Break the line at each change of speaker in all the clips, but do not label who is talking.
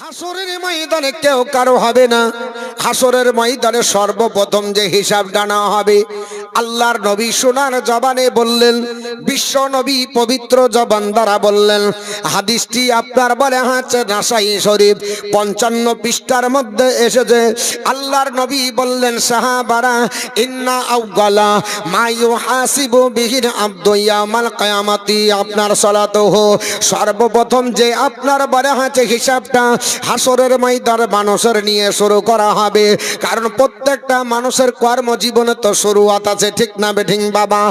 হাসরের ময়দানে কেউ কারো হবে না। হাসরের ময়দানে সর্বপ্রথম যে হিসাব ডানা হবে, আল্লাহর নবী সোনার জবানে বললেন, বিশ্ব নবী পবিত্র জবান দ্বারা বললেন। হাদিসটি আপনার বলে হচ্ছে নাসাই শরীফ 55 পৃষ্ঠার মধ্যে এসেছে। আল্লাহর নবী বললেন, সাহাবারা, ইন্না আউগালা মা ইউহাসিবু বিহির আবদু ইয়াউমাল কিয়ামাতি, আপনার সালাতুহু, সর্বপ্রথম যে আপনার বলে হচ্ছে হিসাবটা হাসরের ময়দানে মানুষের নিয়ে শুরু করা হবে। কারণ প্রত্যেকটা মানুষের কর্মজীবনে তো শুরুয়াত আছে, ঠিক না বেঠিক বাবা?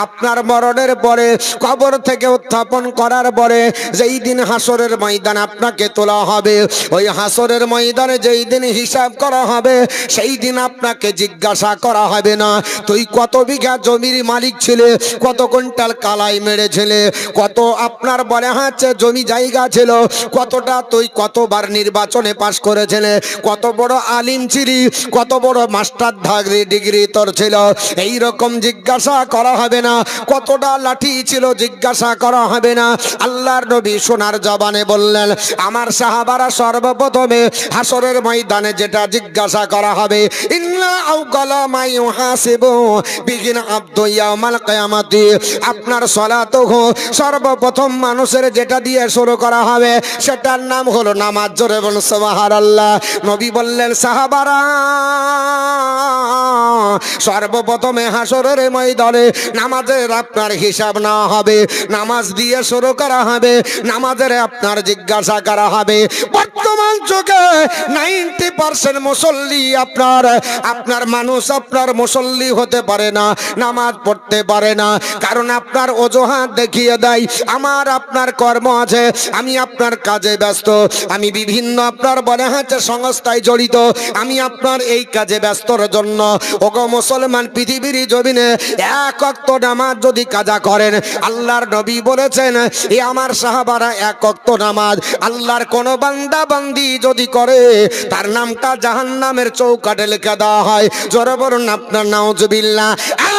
আপনার মরণের পরে কবর থেকে উত্থাপন করার পরে যেই দিন হাসরের ময়দানে আপনাকে তোলা হবে, ওই হাসরের ময়দানে যেই দিন হিসাব করা হবে, সেই দিন আপনাকে জিজ্ঞাসা করা হবে না তুই কত বিঘা জমির মালিক ছিলে, কত কুইন্টাল কালাই মেরেছিলে, কত আপনার বলে হচ্ছে জমি জায়গা ছিল, কতটা তুই কতবার নির্বাচনে পাশ করেছিলে, কত বড় আলিম ছিলি, কত বড় মাস্টার ডিগ্রি তোর ছিল, এই রকম জিজ্ঞাসা করা হবে না। কতটা লাঠি ছিল জিজ্ঞাসা করা হবে না। আল্লাহর নবী সোনার জবানে বললেন, আমার সাহাবারা সর্বপ্রথমে হাসরের ময়দানে যেটা জিজ্ঞাসা করা হবে, ইন্না আউগালা মা ইউহাসিবু বিহিল আবদু ইয়াউমাল কিয়ামাতি, আপনার সালাতুহু, সর্বপ্রথম মানুষের যেটা দিয়ে শুরু করা হবে সেটার নাম হলো নামাজ। জোরে বলুন সুবহানাল্লাহ। নবী বললেন, সাহাবারা, সর্বপ্রথমে হাসরের ময়দানে নামাজের আপনার হিসাব না হবে, নামাজ দিয়ে শুরু করা হবে, নামাজের আপনার জিজ্ঞাসা করা হবে। বর্তমান যুগে 90% মুসল্লি আপনার মানুষ আপনার মুসল্লি হতে পারে না, নামাজ পড়তে পারে না। কারণ আপনার অজুহাত দেখিয়ে দেয়, আমার আপনার কর্ম আছে, আমি আপনার কাজে ব্যস্ত, আমি বিভিন্ন আপনার বলে হচ্ছে সংস্থায় জড়িত, আমি আপনার এই কাজে ব্যস্তর জন্য। ওগো মুসলমান, পৃথিবীর জমিনে এক ওয়াক্ত নামাজ যদি কাজা করেন, আল্লাহর নবী বলেছেন, এ আমার সাহাবারা, এক ওয়াক্ত নামাজ আল্লাহর কোন বান্দা বান্দি যদি করে, তার নামটা জাহান্নামের চৌকাঠে লিখে দেওয়া হয়। জোরে বলুন আপনার নাউজুবিল্লাহ।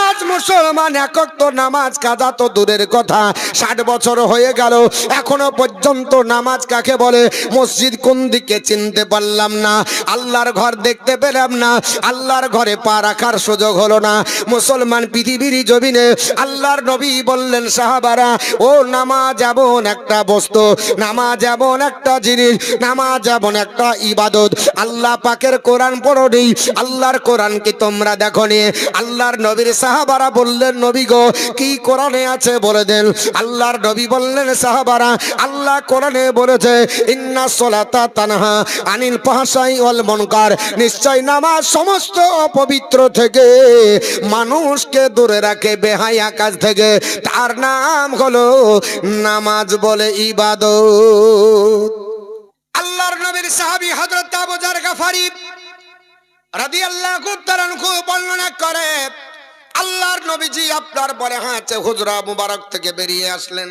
আজ মুসলমান এক ওয়াক্ত নামাজ কাজা তো দূরের কথা, 60 বছর হয়ে গেল, এখনো পর্যন্ত নামাজ কাকে বলে, মসজিদ কোন দিকে চিনতে পারলাম না, আল্লাহর ঘর দেখতে পেলাম না, আল্লাহর ঘরে পা রাখার সুযোগ হলো না। মুসলমান পৃথিবীর জমিনে আল্লাহর নবী বললেন, সাহাবারা, ও নামাজ এমন একটা বস্তু, নামাজ এমন একটা জিনিস, নামাজ এমন একটা ইবাদত। আল্লাহ পাকের কোরআন পড়ো নি, আল্লাহর কোরআন কি তোমরা দেখো নি? আল্লাহর নবীর সাহাবারা বললেন, নবী গো, কি কোরআনে আছে বলে দেন। আল্লাহর নবী বললেন, সাহাবারা, আল্লাহ কোরআনে বলেছে, ইন্না সলাতা তানহা আনিল ফাহশাই ওয়াল মুনকার, নিশ্চয় নামাজ সমস্ত অপবিত্র থেকে মানুষকে দূরে রাখে, বেহায়া কাজ থেকে। তার নাম হলো নামাজ বলে ইবাদত। আল্লাহর নবীর সাহাবী হযরত আবু যার গফারি রাদিয়াল্লাহু তাআলা আনহু বর্ণনা করে, আল্লাহর নবীজি আপনার বলে হচ্ছে হুজরা মুবারক থেকে বেরিয়ে আসলেন।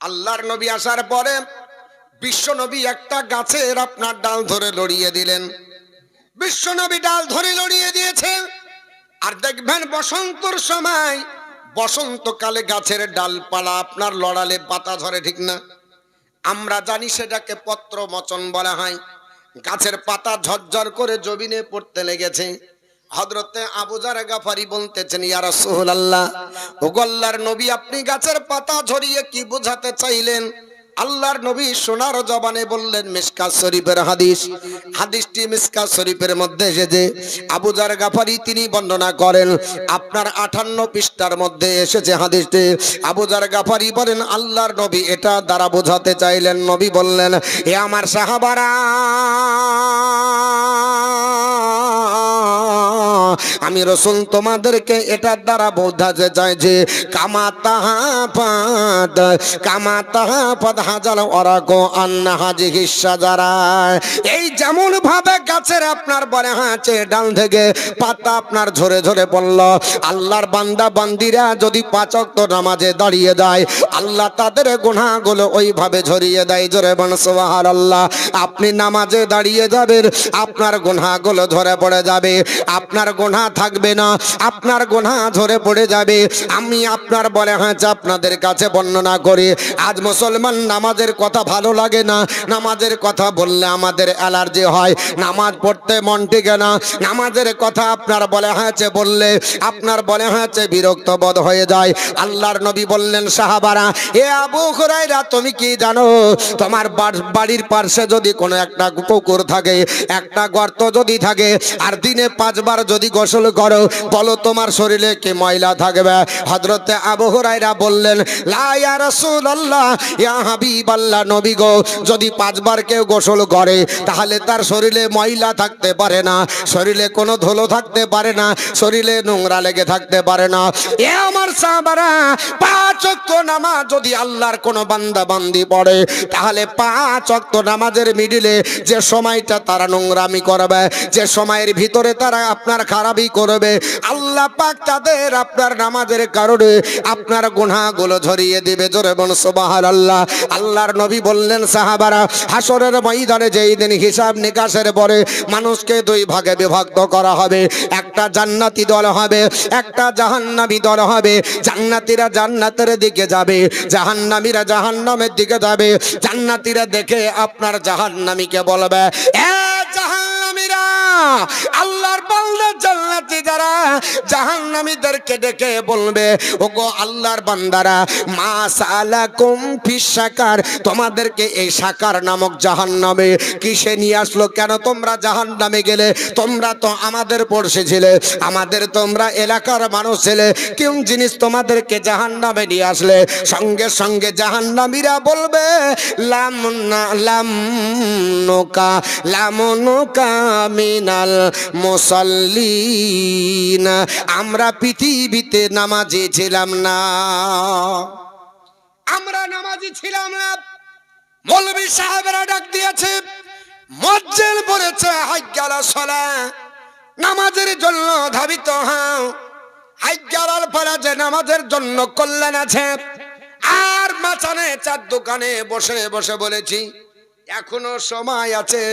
আল্লাহর নবী আসার পরে বিশ্ব নবী একটা গাছের আপনার ডাল ধরে লড়িয়ে দিলেন। বিশ্ব নবী ডাল ধরে লড়িয়ে দিয়েছেন। আর দেখবেন বসন্তর সময়, বসন্তকালে গাছের ডালপালা আপনার লড়ালে পাতা ধরে, ঠিক না? আমরা জানি সেটাকে পত্র মোচন বলা হয়। গাছের পাতা ঝরঝর করে জমিনে পড়তে লেগেছে। হযরতে আবু যার গফারি বলতেছেন, ইয়া রাসূলুল্লাহ, ওগো আল্লাহর নবী, আপনি গাছের পাতা ঝরিয়ে কি বোঝাতে চাইলেন? আল্লাহর নবী সোনার জবানে বললেন, মিশকাত শরীফের হাদিস, হাদিসটি মিশকাত শরীফের মধ্যে এসেছে। আবু যার গফারি তিনি বর্ণনা করেন, আপনার 58 পৃষ্ঠার মধ্যে এসেছে হাদিসটি। আবু যার গফারি বলেন, আল্লাহর নবী এটা দ্বারা বোঝাতে চাইলেন, নবী বললেন, এ আমার সাহাবারা, আমি রাসূল তোমাদেরকে এটার দ্বারা বোঝাতে চাই যে কামা তাহাফাদ হাজাল ওরাকো আন্না হাজিহি শাজারা, এই যেমন ভাবে গাছের আপনার বলে হচ্ছে ডাল থেকে পাতা আপনার ঝরে ঝরে পড়ল, আল্লাহর বান্দা বান্দিরা যদি 5 ওয়াক্ত নামাজে দাঁড়িয়ে যায়, আল্লাহ তাদের গুনাহগুলো ওইভাবে ঝরিয়ে দেয়। জোরে বলুন সুবহানাল্লাহ। আপনি নামাজে দাঁড়িয়ে যাবেন, আপনার গুনাহগুলো ঝরে পড়ে যাবে, আপনার গুনাহ থাকবে না, আপনার গুনাহ ঝরে পড়ে যাবে। আমি আপনার বলে হয়েছে আপনাদের কাছে বর্ণনা করি, আজ মুসলমান নামাজের কথা ভালো লাগে না, নামাজের কথা বললে আমাদের অ্যালার্জি হয়, নামাজ পড়তে মন টিকে না, নামাজের কথা আপনার বলে হয়েছে বললে আপনার বলে হয়েছে বিরক্ত বোধ হয়ে যায়। আল্লাহর নবী বললেন সাহাবারা, এ আবু হুরায়রা তুমি কি জানো, তোমার বাড়ির পাশে যদি কোনো একটা পুকুর থাকে, একটা গর্ত যদি থাকে, আর দিনে 5 বার যদি গোসল করো, বলো তোমার শরীরে কি ময়লা থাকবে? হযরতে আবু হুরায়রা বললেন, লা ইয়া রাসূলুল্লাহ, ইয়া হাবিবাল্লাহ, নবী গো, যদি 5 বার কেউ গোসল করে তাহলে তার শরীরে ময়লা থাকতে পারে না, শরীরে কোনো ধুলো থাকতে পারে না, শরীরে নোংরা লেগে থাকতে পারে না। এ আমার সাহাবারা, 5 ওয়াক্ত নামাজ যদি আল্লাহর কোনো বান্দা বান্দি পড়ে, তাহলে 5 ওয়াক্ত নামাজের মিডিলে যে সময়টা তারা নোংরামি করবে, যে সময়ের ভিতরে তারা আপনার খারাপই করবে, আল্লাহ পাক তাদের আপনার নামাজের কারণে আপনার গুনাহগুলো ঝরিয়ে দিবে। জোরে বলুন সুবহানাল্লাহ। আল্লাহর নবী বললেন সাহাবারা, হাসরের ময়দানে যেই দিন হিসাব নিকাশের পরে মানুষকে 2 ভাগে বিভক্ত করা হবে, একটা জান্নাতি দল হবে, একটা জাহান্নামী দল হবে। জান্নাতীরা জান্নাতের দিকে যাবে, জাহান্নামীরা জাহান্নামের দিকে যাবে। জান্নাতীরা দেখে আপনার জাহান্নামীকে বলবে, এ জাহান্নামীরা, আল্লাহর বান্দা জান্নাতি যারা জাহান্নামীদেরকে ডেকে বলবে, ওগো আল্লাহর বান্দারা, মা সালাকুম ফিস সাকার, তোমাদেরকে এই সাকার নামক জাহান্নামে কিসে নিয়ে আসলো? কেন তোমরা জাহান্নামে গেলে? তোমরা তো আমাদের পড়শি ছিলে, আমাদের তোমরা এলাকার মানুষ ছিলে, কোন জিনিস তোমাদেরকে জাহান্নামে নিয়ে আসলে? সঙ্গে সঙ্গে জাহান্নামীরা বলবে, লামনুকা মিনাল মুসাল্লিন, আমরা পৃথিবীতে নামাজি ছিলাম না, আমরা নামাজি ছিলাম না। মৌলভী সাহেবেরা ডাক দিয়েছে, মুয়াজ্জিন বলেছে, হাইয়া আলাস সালাহ, নামাজের জন্য ধাবিত হও, হাইয়া আলাল ফালাহ, যে নামাজের জন্য কল্যাণ আছে। আর মাচানে 4 দোকানে বসে বসে বলেছি, এখনো সময় আছে,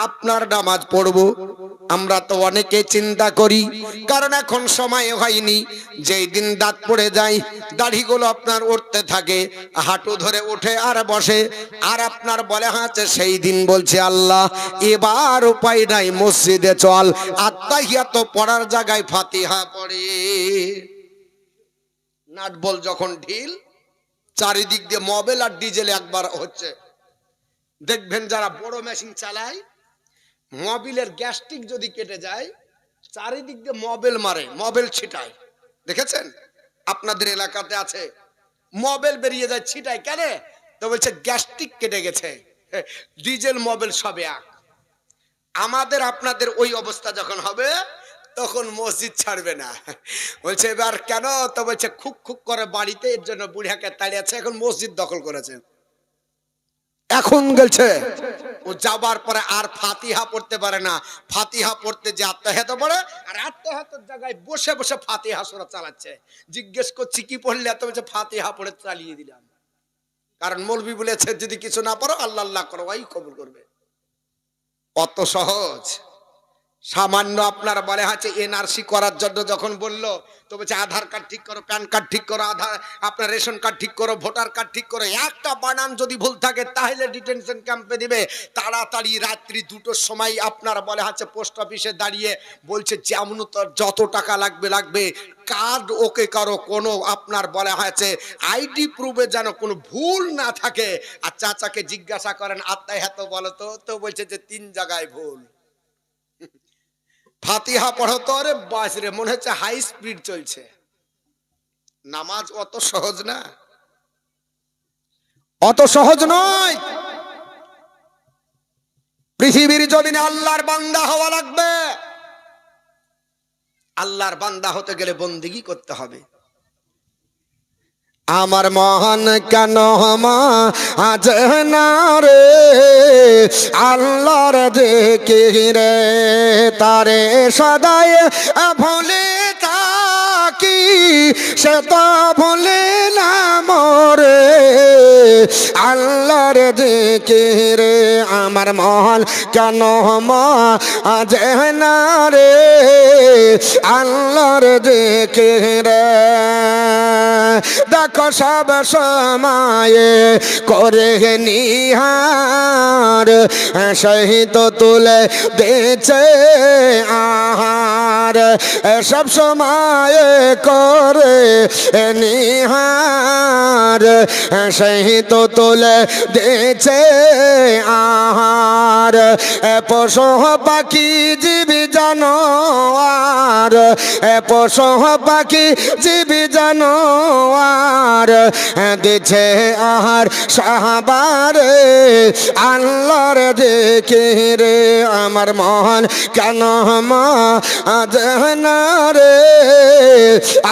আপনার নামাজ পড়বো। আমরা তো অনেকে চিন্তা করি, কারণ এখন সময় হয়নি। যেই দিন দাঁত পড়ে যায়, দাড়িগুলো আপনার উঠতে থাকে, হাঁটু ধরে উঠে আর বসে, আর আপনার বলে আছে সেই দিন বলছে, আল্লাহ এবার উপায় নাই, মসজিদে চল, আত্তাহিয়াত পড়ার জায়গায় ফাতিহা পড়ে। নাট বল যখন ঢিল, চারিদিক দিয়ে মোবাইল আর ডিজেল একবার হচ্ছে। দেখবেন যারা বড় মেশিন চালায়, মোবিলের গ্যাস্ট্রিক যদি কেটে যায়, চারিদিক দিয়ে মোবাইল মারে, মোবাইল ছিটায়। দেখেছেন? আপনাদের এলাকাতে আছে, মোবাইল বেরিয়ে যায়, ছিটায়। কেন? তো বলছে গ্যাস্ট্রিক কেটে গেছে, ডিজেল মোবাইল সবে এক। আমাদের আপনাদের ওই অবস্থা যখন হবে, তখন মসজিদ ছাড়বে না। বলছে এবার কেন? তো বলছে খুক খুক করে বাড়িতে, এর জন্য বুড়িয়াকে তাড়িয়েছে, এখন মসজিদ দখল করেছে। এখন গেছে ও যাবার পরে আর ফাতিহা পড়তে পারে না। ফাতিহা পড়তে যে আত্মাহাত পড়ে, আর আত্মাহাতের জায়গায় বসে বসে ফাতিহা সূরা চালাচ্ছে। জিজ্ঞেস করছি কি পড়লে? এত বলছে ফাতিহা পড়ে চালিয়ে দিলাম। কারণ মৌলভী বলেছে যদি কিছু না পারো আল্লাহ আল্লাহ করো, ওই কবুল করবে। অত সহজ। সামান্য আপনার বলে আছে এনআরসি করার জন্য যখন বললো, তো বলছে আধার কার্ড ঠিক করো, প্যান কার্ড ঠিক করো, আধার আপনার রেশন কার্ড ঠিক করো, ভোটার কার্ড ঠিক করো। একটা বানান যদি ভুল থাকে তাহলে ডিটেনশন ক্যাম্পে দিবে। তাড়াতাড়ি রাত্রি 2টোর সময় আপনার বলে আছে পোস্ট অফিসে দাঁড়িয়ে বলছে যেমন যত টাকা লাগবে, কার্ড ওকে করো, কোনো আপনার বলা হয়েছে আইডি প্রুফে যেন কোনো ভুল না থাকে। আর চাচাকে জিজ্ঞাসা করেন আত্মাহাত বলো তো বলছে যে 3 জায়গায় ভুল। ফাতিহা পড়ো তো, আরে বাস রে, মনে হচ্ছে হাই স্পিড চলছে। নামাজ অত সহজ না, অত সহজ নয়। পৃথিবীর জমিনে আল্লাহর বান্দা হওয়া লাগবে। আল্লাহর বান্দা হতে গেলে বন্দেগী করতে হবে। আমার মহান কেন আজ না রে, আল্লাহর জিকিরে তারে সদাই ভুলে থাকি, সে তো ভুলে না রে আল্লাহর জিকিরে আমার মন কেন মাজে না রে আল্লাহর জিকিরে দেখো সব সময়ে করে নিহার সেই তো তুলে দিয়েছে আহার সব সময় করে নিহার সেই তো তুলে দিয়েছে আহার পশু পাখি জীবি জানোয়ার পশু পাখি জীবি জানোয়ার দিছে আহার সাহাবার আল্লাহর জিকিরে আমার মন কেন মাজে না রে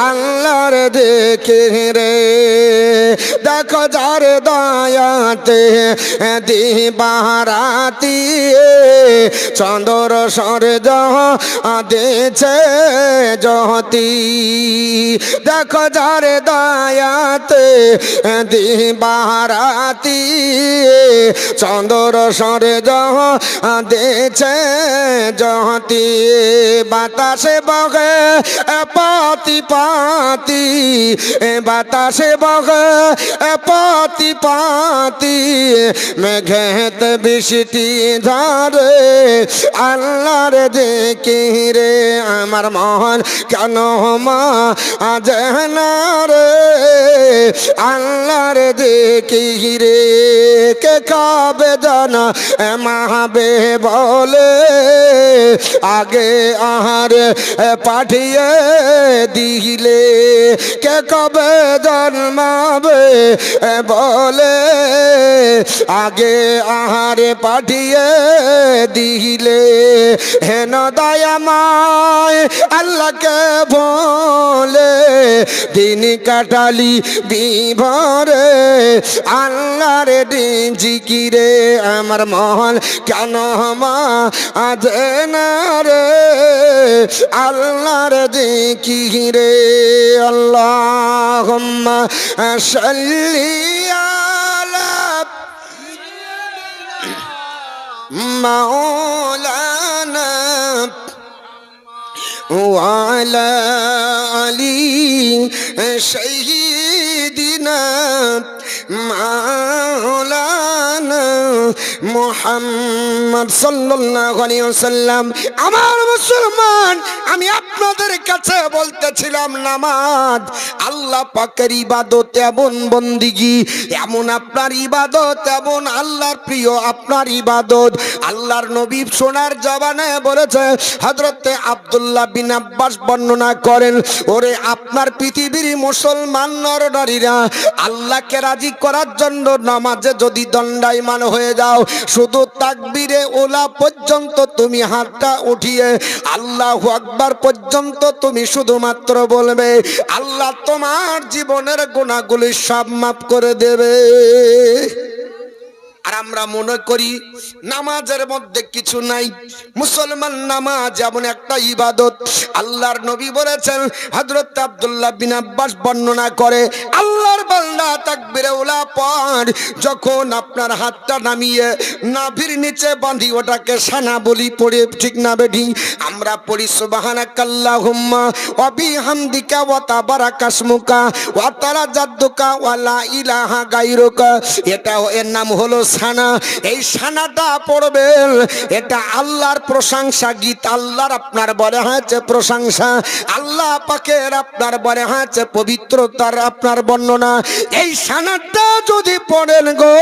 আল্লাহর জিকিরে দেখো যার দয়াতে দিবারাতি চন্দ্র সূর্য দিছে জ্যোতি দেখো যার দয়াতে দিবারাতি চন্দ্র সূর্য দিছে জ্যোতি বাতাসে বগে পাতি পাতি বাতাসে বগে পাতি পাতি মেঘেত বৃষ্টি ঝরে আল্লাহর জিকিরে আমার মন কেন মাজে না রে আল্লাহর জিকিরে কে কাবে জানা মাহাবে বলে আগে আহার পাঠিয়ে দিলে কে কবে জন্মাবে বলে আগে আহার পাঠিয়ে দিলে হেন দয়াময় আল্লাহকে বলে দিন কাটালি বিভরে আল্লাহর দিন জিকিরে আমার মন কেন মাজে না রে আল্লাহর জিকিরে আল্লাহুম্মা সাল্লি আলা মাওলানা ওয়ালা আলি সাইয়্যিদিনা মাওলানা মুহাম্মদ সাল্লাল্লাহু আলাইহি ওয়াসাল্লাম। আমার মুসলমান, আমি আপনাদের কাছে বলতেছিলাম নামাজ আল্লাহ পাকের ইবাদত, এমন বন্দিগি, এমন আপনার ইবাদত, এমন আল্লাহর প্রিয় আপনার ইবাদত। আল্লাহর নবী সোনার জবানে বলেছে, হযরতে আব্দুল্লাহ বিন আব্বাস বর্ণনা করেন, ওরে আপনার পৃথিবীর মুসলমান নর নারীরা আল্লাহকে রাজি করার জন্য নামাজে যদি দণ্ডায়মান হয়ে যাও, শুধু তাকবীরে ওলা পর্যন্ত তুমি হাতটা উঠিয়ে আল্লাহু আকবার পর্যন্ত তুমি শুধুমাত্র বলবে, আল্লাহ তোমার জীবনের গুনাহগুলি সব মাফ করে দেবে। আর আমরা মনে করি নামাজের মধ্যে কিছু নাই। মুসলমান নামাজ এমন একটা ইবাদত, আল্লাহর নবী বলেছেন, হযরত আব্দুল্লাহ বিন আব্বাস বর্ণনা করে, আল্লাহর বান্দা তাকবীরে উলা পড়, যখন আপনার হাতটা নামিয়ে নাভির নিচে বাঁধি ওটাকে সানা বলি পড়ে, ঠিক না বেঠি? আমরা পড়ি সুবহানাকাল্লাহুম্মা ওয়া বিহামদিকা ওয়া তাবারাকাসমুকা ওয়া তাআলা জাদ্দুকা ওয়া লা ইলাহা গায়রুকা। এটা এর নাম হলো সানা। এই সানাটা পড়বেন, এটা আল্লাহর প্রশংসা গীত, আল্লাহর আপনার বলে হয়েছে প্রশংসা, আল্লাহ পাকের আপনার বলে হয়েছে পবিত্রতার আপনার বর্ণনা। এই সানাটা যদি পড়েন গো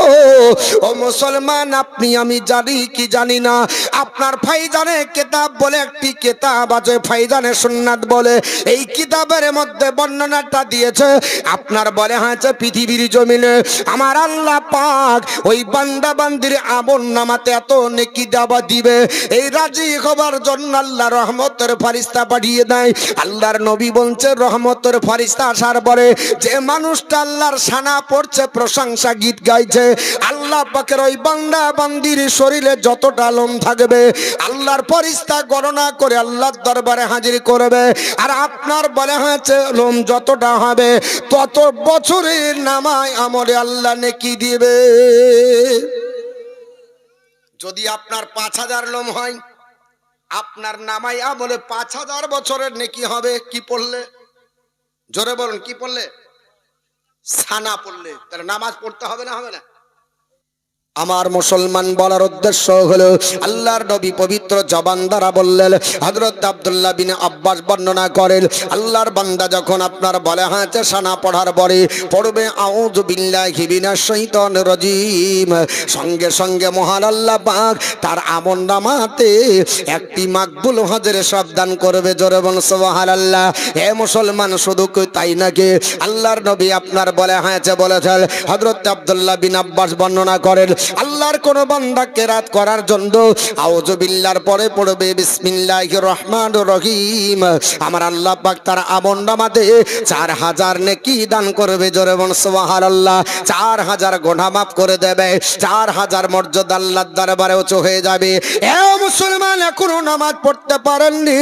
ও মুসলমান, আপনি আমি জানি কি জানি না, আপনার ফাইজানে কিতাব বলে একটি কিতাব আছে, ফাইজানে সুন্নাত বলে, এই কিতাবের মধ্যে বর্ণনাটা দিয়েছে, আপনার বলে হয়েছে পৃথিবীর জমিনে আমার আল্লাহ পাক ওই বান্দা বান্দির আমল নামাতে এত নেকি দেওয়া দিবে, এই রাজি হবার জন্য আল্লাহ রহমতের ফেরেশতা পাঠিয়ে দেয়। আল্লাহর নবী বলছে রহমতের ফেরেশতা আসার পরে যে মানুষটা আল্লাহর সানা পড়ছে, প্রশংসা গীত গাইছে, আল্লাহ পাকের ওই বান্দা বান্দির শরীরে যতটা লোম থাকবে আল্লাহর ফেরেশতা গণনা করে আল্লাহর দরবারে হাজির করবে। আর আপনার বলে হয়েছে লোম যতটা হবে তত বছরের নামায় আমলে আল্লাহ নেকি দিবে। যদি আপনার 5000 লোম হয়, আপনার নামায় আমলে 5000 বছরের নেকি হবে। কি পড়লে? জোরে বলুন, কি পড়লে? সানা পড়লে। তাহলে নামাজ পড়তে হবে না, হবে না? আমার মুসলমান বলার উদ্দেশ্য হলো আল্লাহর নবী পবিত্র জবান দ্বারা বললেন, হযরত আব্দুল্লাহ বিন আব্বাস বর্ণনা করেন, আল্লাহর বান্দা যখন আপনার বলে হাতে সানা পড়ার পরে পড়বে আউযু বিল্লাহি মিনাশ শাইতানির রাজিম, সঙ্গে সঙ্গে মহান আল্লাহ পাক তার আমলনামাতে একটি মাকবুল হজের সাবধান করবে। জোরে বল সুবহানাল্লাহ। হে মুসলমান, শুধু তাই নাকি, আল্লাহর নবী আপনার বলে হাতে বলেছেন, হযরত আব্দুল্লাহ বিন আব্বাস বর্ণনা করেন, আল্লাহর কোন বান্দা কেরাত করার জন্য আউযু বিল্লাহর পরে পড়বে বিসমিল্লাহির রহমানির রহিম, আমার আল্লাহ পাক তার আমলনামাতে 4000 নেকি দান করবে। জোরে বল সুবহানাল্লাহ। 4000 গুনাহ মাফ করে দেবে, 4000 মর্যাদা আল্লাহর দরবারে উঁচু হয়ে যাবে। এ মুসলমান, এখনো নামাজ পড়তে পারেননি,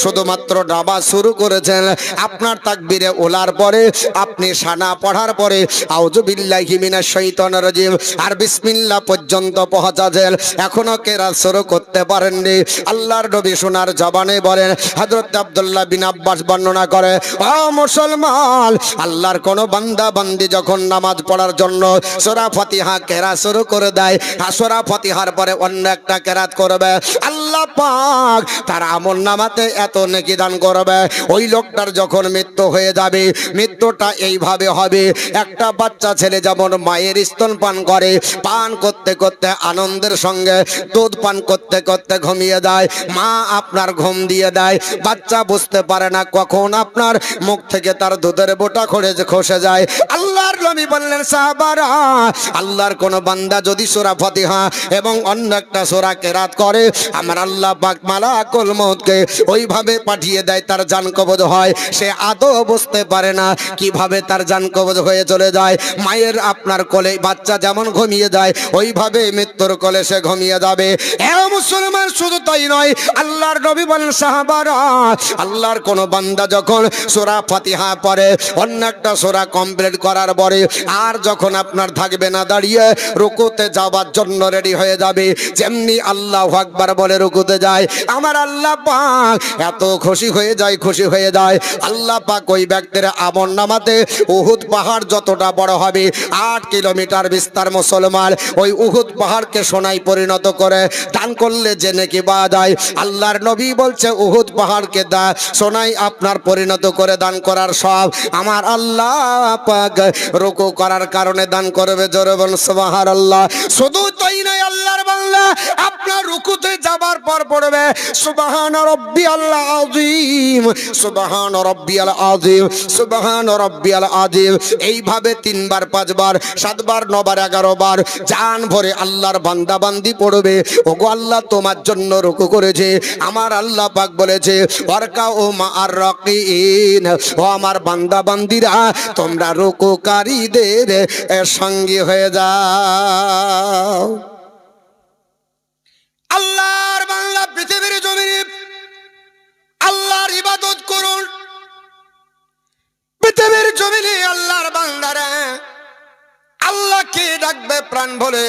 শুধুমাত্র নামাজ শুরু করেছেন, আপনার তাকবীরে ওলার পরে আপনি সানা পড়ার পরে আউযু বিল্লাহি মিনাশ শাইতানির রাজিম আর বিসমিল্লাহ পর্যন্ত পৌঁছাছেন, এখনো কেরাত শুরু করতে পারেননি। আল্লাহর নবী সোনার জবানে বলেন, হযরত আব্দুল্লাহ বিন আব্বাস বর্ণনা করে, ও মুসলমান, আল্লাহর কোন বান্দা বান্দি যখন নামাজ পড়ার জন্য সূরা ফাতিহা কেরাত শুরু করে দেয়, সূরা ফাতিহার পরে অন্য একটা কেরাত করবে, আল্লাহ পাক তার আমলনামাতে এত নেকি দান করবে। ওই লোকটার যখন মৃত্যু হয়ে যাবে, মৃত্যুটা এইভাবে হবে, একটা বাচ্চা ছেলে যেমন মায়ের স্তন পান করে, পান করতে করতে আনন্দের সঙ্গে দুধ পান করতে করতে ঘুমিয়ে যায়, মা আপনার ঘুম দিয়ে দেয়, বাচ্চা বুঝতে পারে না কখন আপনার মুখ থেকে তার দুধের বোটা খসে যায়। আল্লাহর নবী বললেন, সাহাবারা, আল্লাহর কোন বান্দা যদি সূরা ফাতিহা এবং অন্য একটা সূরা কেরাত করে, আমার আল্লাহ পাক মালাকুল মউতকে ওইভাবে পাঠিয়ে দেয়, তার জান কবজ হয়। সে আদৌ বুঝতে পারে না কিভাবে তার জান কবজ হয়ে চলে যায়। মায়ের আপনার কোলে বাচ্চা যেমন ঘুমিয়ে যায়, ওইভাবে মৃত্যুর কোলে সে ঘুমিয়ে যাবে। এ মুসলমান, শুধু তাই নয়, আল্লাহর নবী বলেন, সাহাবারা, আল্লাহর কোন বান্দা যখন সূরা ফাতিহা পড়ে, অন্য একটা সূরা কমপ্লিট করার পরে আর যখন আপনার থাকবে না, দাঁড়িয়ে রুকুতে যাওয়ার জন্য রেডি হয়ে যাবে, যেমনি আল্লাহু আকবার বলে রুকুতে যায়, আমার আল্লাহ পাক এত খুশি হয়ে যায়, খুশি হয়ে যায়। আল্লাহ পাক ওই ব্যক্তির আমলনামাতে উহুদ পাহাড় যতটা বড় হবে, 8 কিলোমিটার বিস্তার, মুসলমান, ওই উহুদ পাহাড়কে সোনায় পরিণত করে দান করলে যে নেকি পাওয়া যায়। আল্লাহর নবী বলছে, উহুদ পাহাড়কে সোনায় আপনার পরিণত করে দান করার সব আমার আল্লাহ পাক রুকু করার কারণে দান করবে। জোরে বলুন সুবহানাল্লাহ। শুধু তাই নয়, আল্লাহর বান্দা আপনার রুকুতে যাবার পর পড়বে সুবহান রাব্বিয়াল আযীম, সুবহান রাব্বিয়াল আযীম, সুবহান রাব্বিয়াল আযীম, এইভাবে 3 বার 5 বার 7 বার 9 বার 11 বার জান ভরে আল্লাহর বান্দা বান্দি পড়বে। ওগো আল্লাহ তোমার জন্য রুকু করেছে, আমার আল্লাহ পাক বলেছে, ওয়ারকা ও মা'আর রাকিইন, ও আমার বান্দা বান্দিরা, তোমরা রুকুকারীদের সঙ্গী হয়ে যাও। আল্লাহর বান্দা পৃথিবীর জমিনে আল্লাহর ইবাদত করুন। পৃথিবীর জমিনে আল্লাহর বান্দারা আল্লাহকে ডাকবে প্রাণ ভরে।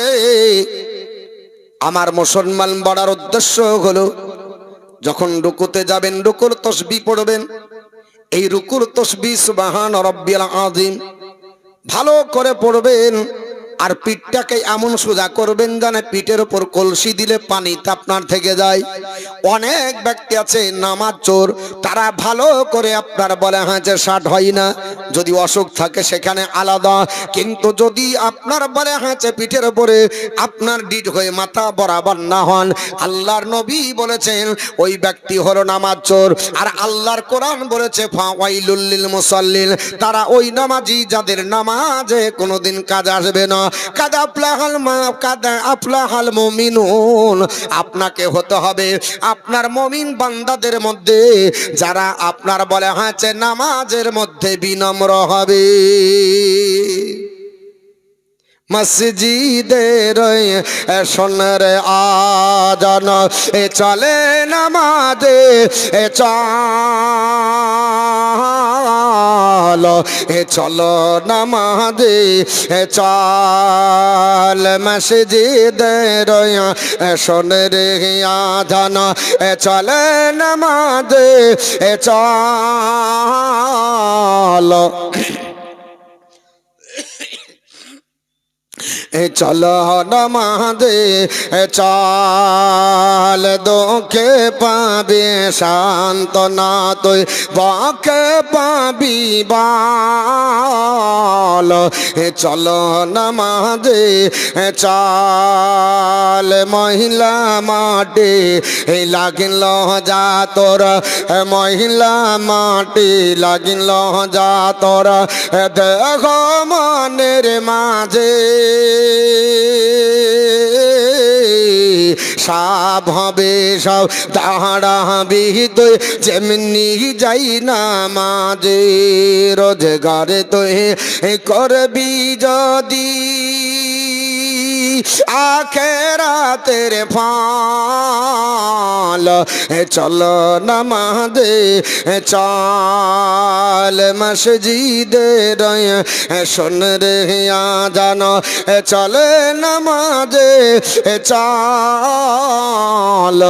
আমার মুসলমান বড়ার উদ্দেশ্য হলো, যখন রুকুতে যাবেন রুকুর তাসবিহ পড়বেন। এই রুকুর তাসবিহ সুবহান রাব্বিয়াল আযীম ভালো করে পড়বেন, আর পিঠটাকে এমন সোজা করবেন যেন পিঠের উপর কলসি দিলে পানিটা আপনার থেকে যায়। অনেক ব্যক্তি আছে নামাজ চোর, তারা ভালো করে আপনার বলে হাঁচে ষাট হয় না, যদি অসুখ থাকে সেখানে আলাদা, কিন্তু যদি আপনার বলে হাঁচে পিঠের উপরে আপনার ডিট হয়ে মাথা বরাবর না হন, আল্লাহর নবী বলেছেন ওই ব্যক্তি হলো নামাজ চোর। আর আল্লাহর কোরআন বলেছে, ফাওয়াইলুল লিল মুসাল্লিন, তারা ওই নামাজি যাদের নামাজে কোনোদিন কাজ আসবে না। কাদ আফলাহাল মুমিনুন। আপনাকে হতে হবে আপনার মুমিন বান্দাদের মধ্যে যারা আপনার বলে হচ্ছে নামাজের মধ্যে বিনম্র হবে। মসজিদের সোনার আজান চলে নামাজে চলো নামাজে চল। মসজিদের সোনার আজান চলে নামাজে চল। চলো নামাজে চল। দুঃখে পাবি সান্ত্বনা তুই বকে পাবি বল। চলো নামাজে চল। মহিলা মাটি লাগিল যা তোর, মহিলা মাটি লাগিল যা তোর দেহ মনের মাঝে সব হবে সব দাঁড়াবি তুই যেমনি যাই না মাঝে। রোজগারে তুই করবি যদি আখেরাতের ফল। চলো নামাজে চল। মসজিদের সোনার আজান চলে নামাজে চল।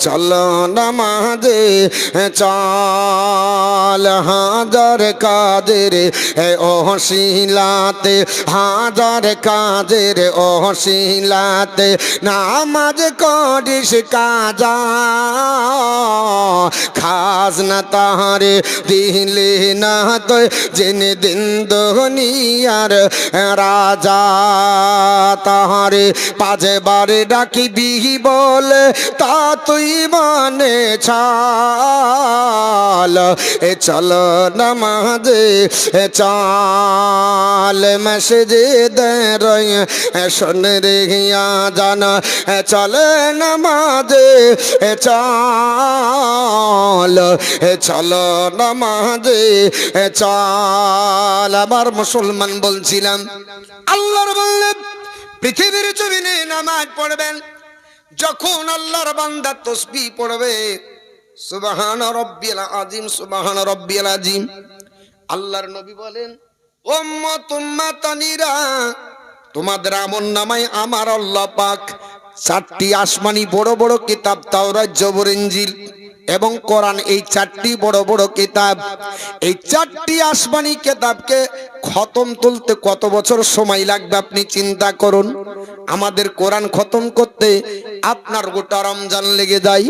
চলো নামাজে চল। হাজার কাদের ওসিলাতে, হাজার কাদের ওসিলাতে নামাজ করিস কাজা। খাস না তাহারে দিলে না তো জেনে দিন দুনিয়ার রাজা। তাহারে পাঁচে বারে ডাকিবি বলে তা তুই মানে ছাল। চলো নামাজে চল। মসজিদের সোনার আজান চলে নামাজে চল। চলো নামাজে চল। আবার মুসলমান বলছিলাম আল্লাহর বললেন পৃথিবীর জমিনে নামাজ পড়বেন যখন আল্লাহর বান্দা তাসবিহ পড়বে সুবহান রাব্বিয়াল আযীম সুবহান রাব্বিয়াল আযীম। আল্লাহর নবী বলেন উম্মত উম্মাতানিরা তোমাদের আমলনামায় আমার আল্লাহ পাক চারটি আসমানি বড় বড় কিতাব তাওরাত জবর ইনজিল এবং কোরআন, এই চারটি বড় বড় কিতাব, এই চারটি আসমানি কিতাবকে খতম তুলতে কত বছর সময় লাগবে আপনি চিন্তা করুন। আমাদের কোরআন খতম করতে আপনার গোটা রমজান লেগে যায়।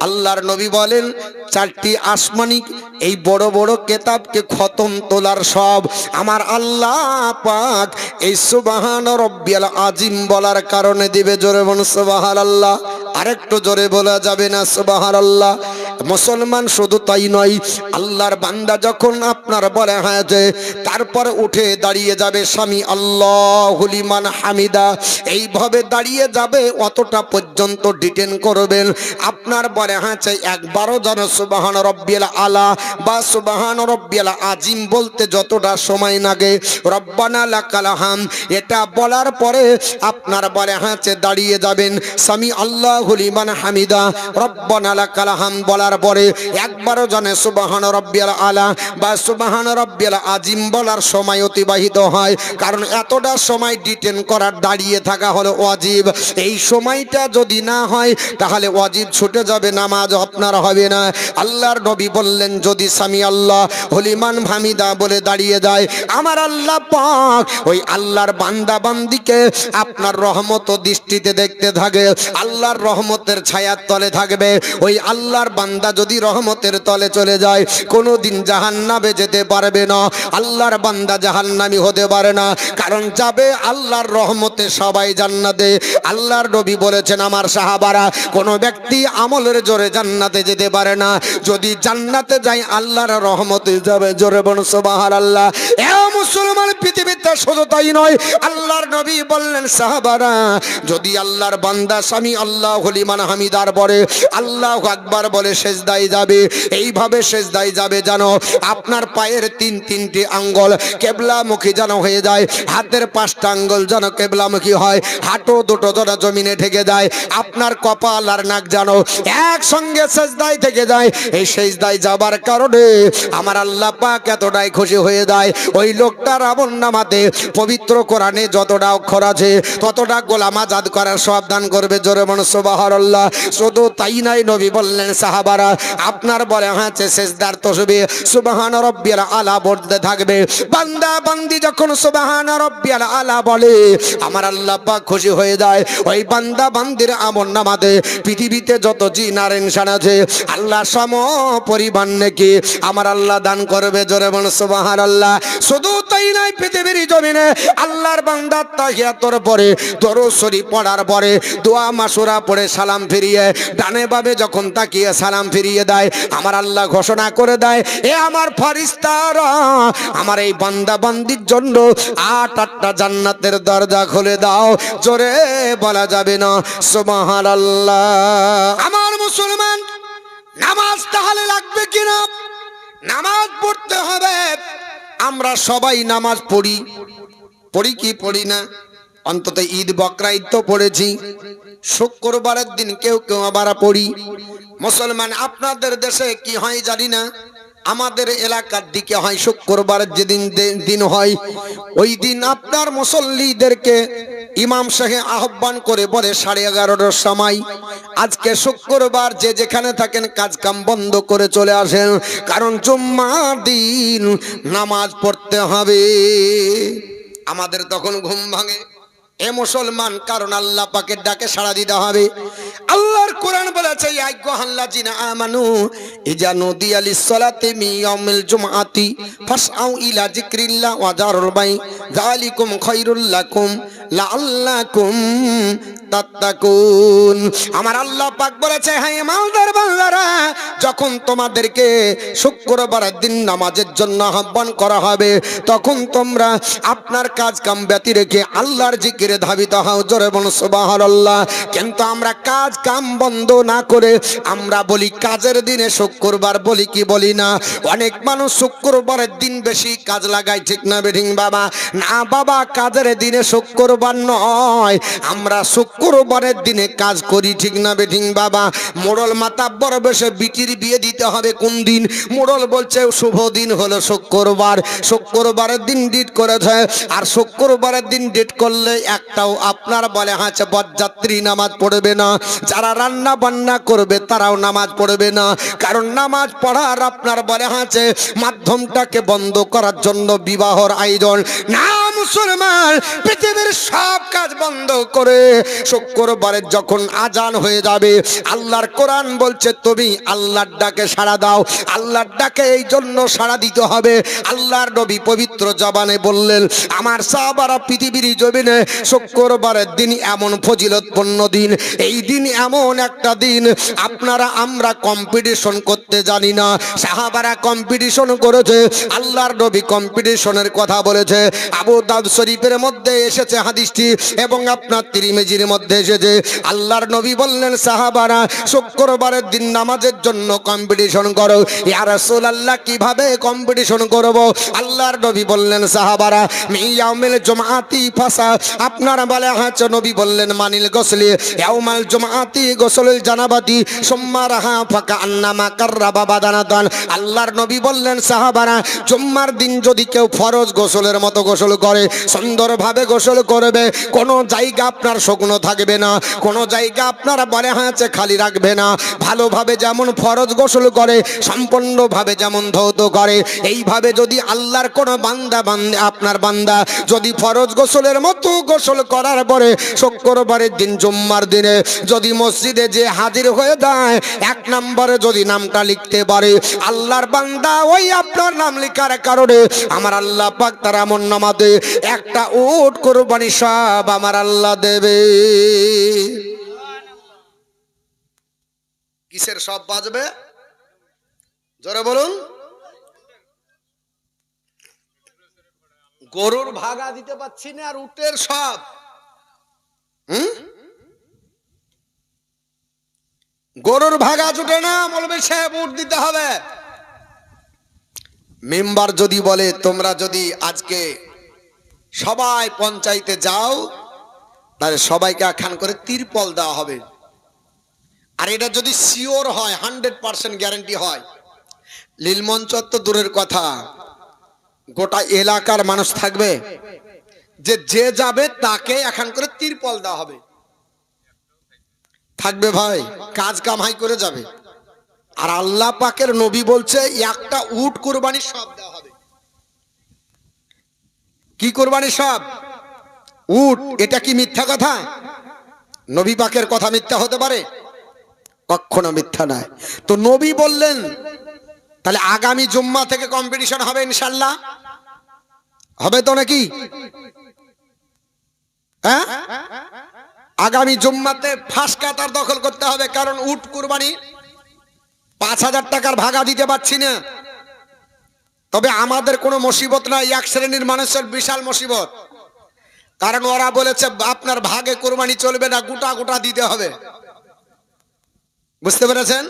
আল্লাহর নবী বলেন চারটি আসমানি এই বড় বড় কিতাবকে খতম তোলার সব আমার আল্লাহ পাক এই সুবহান রাব্বিয়াল আযীম বলার কারণে দিবে। জোরে বলুন সুবহানাল্লাহ। আরেকটু জোরে বলা যাবে না সুবহানাল্লাহ? মুসলমান শুধু তাই নয়, আল্লাহর বান্দা যখন আপনার বলে হ্যাঁ যে তারপর উঠে দাঁড়িয়ে যাবে সামি আল্লাহু লিমান হামিদা, এইভাবে দাঁড়িয়ে যাবে অতটা পর্যন্ত ডিটেন করবেন। আপনার বলে হ্যাঁ চাই একবারও যেন সুবহান রাব্বিয়াল আলা বা সুবহান রাব্বিয়াল আযীম বলতে যতটা সময় লাগে রব্বানা লাকাল হাম এটা বলার পরে আপনার বলে হ্যাঁ দাঁড়িয়ে যাবেন সামি আল্লাহু লিমান হামিদা রব্বানা লাকাল হাম বলার পরে একবারও যেন সুবহান রাব্বিয়াল আলা বা সুবহান রাব্বিয়াল আযীম বলার সময় অতিবাহিত হয়। কারণ এতটা সময় ডিটেন করার দাঁড়িয়ে থাকা হলো ওয়াজিব। এই সময়টা যদি না হয় তাহলে ওয়াজিব ছুটে যাবে, নামাজ আপনার হবে না। আল্লাহর নবী বললেন যদি সামি আল্লাহ লিমান হামিদা বলে দাঁড়িয়ে যায় আমার আল্লাহ পাক ওই আল্লাহর বান্দা বান্দিকে আপনার রহমত দৃষ্টিতে দেখতে থাকে, আল্লাহর রহমতের ছায়ার তলে থাকবে। ওই আল্লাহর বান্দা যদি রহমতের তলে চলে যায় কোনোদিন জাহান্নামে যেতে পারবে না। আল্লাহর বান্দা জাহান্নামী হতে পারে না, কারণ যাবে আল্লাহর রহমতে সবাই জান্নাতে। আল্লাহর নবী বলেছেন আমার সাহাবারা কোনো ব্যক্তি আমলের জোরে জান্নাতে যেতে পারে না, যদি জান্নাতে যায় আল্লাহর রহমতে যাবে। জোরে বলুন সুবহানাল্লাহ। মুসলমান পৃথিবীতে শুধু তাই নয়, আল্লাহর নবী বললেন সাহাবারা, যদি আল্লাহর বান্দা স্বামী আল্লাহু লিমান হামিদার পরে আল্লাহু আকবার বলে সেজদায় যাবে, এইভাবে সেজদায় যাবে যেন আপনার পায়ের তিনটি আঙ্গুল কেবলামুখী যেন হয়ে যায়, হাতের 5টা আঙ্গুল যেন কেবলামুখী হয়, হাঁটু দুটো যেন জমিনে ঠেকে যায়, আপনার কপাল আর নাক যেন একসঙ্গে সেজদায় থেকে যায়। এই সেজদায় যাবার কারণে আমার আল্লাহ পাক এতটাই খুশি হয়ে যায়, ওই লোকটার আমলনামাতে পবিত্র কোরআনে যতটা অক্ষর আছে ততটা গোলাম আজাদ করার সব দান করবে। জোরে বলুন সুবহানাল্লাহ। শুধু তাই নাই, নবী বললেন সাহাবারা, আপনার বলে হাতে সেজদার তসবিহ সুবহান রাব্বিয়াল আলা বলতে থাকবে। বান্দা বান্দি যখন সুবহান রাব্বিয়াল আলা বলে আমার আল্লাহ পাক খুশি হয়ে যায়। ওই বান্দা বান্দির আমলনামাতে পৃথিবীতে যত জিন আর ইনসান আছে আল্লাহ সম পরিমাণ নেকি আমার আল্লাহ দান করবে। জোরে বলুন সুবহানাল্লাহ। শুধু তাই নাই, পৃথিবীর জমিনে আল্লাহর বান্দা তাহিয়াতুর পরে দরুদ শরীফ পড়ার পরে দোয়া মাসুরা পড়ে সালাম ফিরিয়ে ডানে বামে যখন তাকিয়ে সালাম ফিরিয়ে দেয়, আমার আল্লাহ ঘোষণা করে দেয়, এ আমার ফেরেশতারা, আমার এই বান্দা বান্দির জন্য 8টা জান্নাতের দরজা খুলে দাও। জোরে বলা যাবে না সুবহানাল্লাহ। আমার মুসলমান, নামাজ তাহলে লাগবে কিনা? নামাজ পড়তে হবে। আমরা সবাই নামাজ পড়ি, পড়ি কি পড়ি না? অন্তত ঈদ বকরা ঈদ তো পড়েছি, শুক্রবারের দিন কেউ কেউ আবার পড়ি। মুসলমান, আপনাদের দেশে কি হয় জানি না, আমাদের এলাকার দিকে হয় শুক্রবারের যেদিন দিন হয় ওই দিন আপনার মুসল্লিদেরকে ইমাম সাহেব আহ্বান করে বলে 11:30টার সময়, আজকে শুক্রবার, যে যেখানে থাকেন কাজ কাম বন্ধ করে চলে আসেন, কারণ জুম্মার দিন নামাজ পড়তে হবে। আমাদের তখন ঘুম ভাঙে, এ মুসলমান, কারণ আল্লাহ পাকের ডাকে সাড়া দিতে হবে। আল্লাহর কোরআন বলেছে, ইয়া আইয়ুহাল্লাযিনা আমানু ইজা নুদিয়া লিস-সালাতি মিন ইয়াউমিল জুমআতি ফাসআউ ইলা যিকরিল্লাহ ওয়া যারুল বাই যালিকুম খায়রুল লাকুম লাআল্লাকুম তাত্তাকুন। আমার আল্লাহ পাক বলেছে, হে ইমানদার বান্দারা, যখন তোমাদেরকে শুক্রবারের দিন নামাজের জন্য আহ্বান করা হবে, তখন তোমরা আপনার কাজ কাম ব্যতি রেখে আল্লাহর জিকিরে ধাবিত হও। জোরে বলুন সুবহানাল্লাহ। কিন্তু আমরা কাজ কাম বন্ধ না করে আমরা বলি কাজের দিনে শুক্রবার, বলি কি বলি না? অনেক মানুষ শুক্রবারের দিন বেশি কাজ লাগায়, ঠিক না বেঠিক বাবা? না বাবা, কাজের দিনে শুক্রবার নয়, আমরা শুক্রবারের দিনে কাজ করি, ঠিক না বেঠিক বাবা? মোড়ল মাতাব্বর বসে বিটির বিয়ে দিতে হবে কোন দিন? মোড়ল বলছে শুভ দিন হলো শুক্রবার, শুক্রবারের দিন ডেট করেছে। আর শুক্রবারের দিন ডেট করলে একটাও আপনার বলে হাঁচে বরযাত্রী নামাজ পড়বে না, যারা রান্না বান্না করবে তারাও নামাজ পড়বে না, কারণ নামাজ পড়ার আপনার বলে হাঁচে মাধ্যমটাকে বন্ধ করার জন্য বিবাহর আয়োজন। না মুসলমান, পৃথিবীর সব কাজ বন্ধ করে শুক্রবারের যখন আজান হয়ে যাবে, আল্লাহর কোরআন বলছে তুমি আল্লাহর ডাকে সাড়া দাও। আল্লাহর ডাকে এই জন্য সাড়া দিতে হবে, আল্লাহর নবী পবিত্র জবানে বললেন, আমার সাহাবারা পৃথিবীর জমিনে শুক্রবারের দিন এমন ফজিলতপূর্ণ দিন, এই দিন এমন একটা দিন আপনারা আমরা কম্পিটিশন করতে জানি না, সাহাবারা কম্পিটিশন করেছে, আল্লাহর নবী কম্পিটিশনের কথা বলেছে। আবু দাউদ শরীফের মধ্যে এসেছে হাদিসটি, এবং আপনার তিরমিজির মধ্যে এসেছে। আল্লাহর নবী বললেন, সাহাবারা শুক্রবারের দিন নামাজের জন্য কম্পিটিশন করো। ইয়া রাসূলুল্লাহ, কিভাবে কম্পিটিশন করব? আল্লাহর নবী বললেন, সাহাবারা মিয়াউমিল জুমআতি ফাসা, আপনারা বলে হাঁচো, নবী বললেন মানিল গোসলি ইয়াউমাল জুমআতি গোসলুল জানাবাতি সুম্মা রাহা ফাকা আন্নামা কাররাবা বাদানাতান। আল্লাহর নবী বললেন, সাহাবারা জুম্মার দিন যদি কেউ ফরজ গোসলের মতো গোসল করে, সুন্দরভাবে গোসল করবে, কোনো জায়গা আপনার শুকনো থাকবে না, কোনো জায়গা আপনারা বলে হাঁচে খালি রাখবে না, ভালোভাবে যেমন ফরজ গোসল করে, সম্পূর্ণভাবে যেমন ধৌত করে, এইভাবে যদি আল্লাহর কোনো বান্দা আপনার বান্দা যদি ফরজ গোসলের মতো গোসল করার পরে শুক্রবারের দিন জুম্মার দিনে যদি মসজিদে যে হাজির হয়ে যায়, 1 নম্বরে যদি নামটা লিখতে পারে, আল্লাহর বান্দা ওই আপনার নাম লেখার কারণে আমার আল্লাহ পাক তার আমলনামাতে একটা উট কুরবানি সব আমার আল্লাহ দেবে। কিসের সব বাজবে? জোরে বলুন। গরুর ভাগা দিতে পারছি না আর উটের সব। গরুর ভাগা জুটে না, মৌলভী সাহেব উট দিতে হবে। মেম্বার যদি বলে তোমরা যদি আজকে সবাই পঞ্চায়েতে যাও তাহলে সবাইকে একখান করে তিরপল দেওয়া হবে। আর এটা যদি শিওর হয়, 100% গ্যারান্টি হয়, লীলমঞ্চ তো দূরের কথা, গোটা এলাকার মানুষ থাকবে যে যে যাবে তাকে এখন করে তিরপল দেওয়া হবে। থাকবে ভাই, কাজ কামাই করে যাবে। আর আল্লাহ পাকের নবী বলছে একটা উট কুরবানি সব দেওয়া হবে। কি কুরবানি সব? উট। এটা কি মিথ্যা কথা? নবী পাকের কথা মিথ্যা হতে পারে? কখনো মিথ্যা নয়। তো নবী বললেন, তাহলে আগামী জুম্মা থেকে কম্পিটিশন হবে ইনশাআল্লাহ, হবে তো নাকি? হ্যাঁ, আগামী জুম্মাতে ফার্স্ট কাতার দখল করতে হবে, কারণ উট কুরবানি 5,000 টাকার ভাগা দিতে পারছি না। তবে আমাদের কোনো মুসিবত নাই, এক শ্রেণীর মানুষের বিশাল মুসিবত, কারণ ওরা বলেছে আপনার ভাগে কুরবানি চলবে না, গোটা গোটা দিতে হবে। বুঝতে পেরেছেন?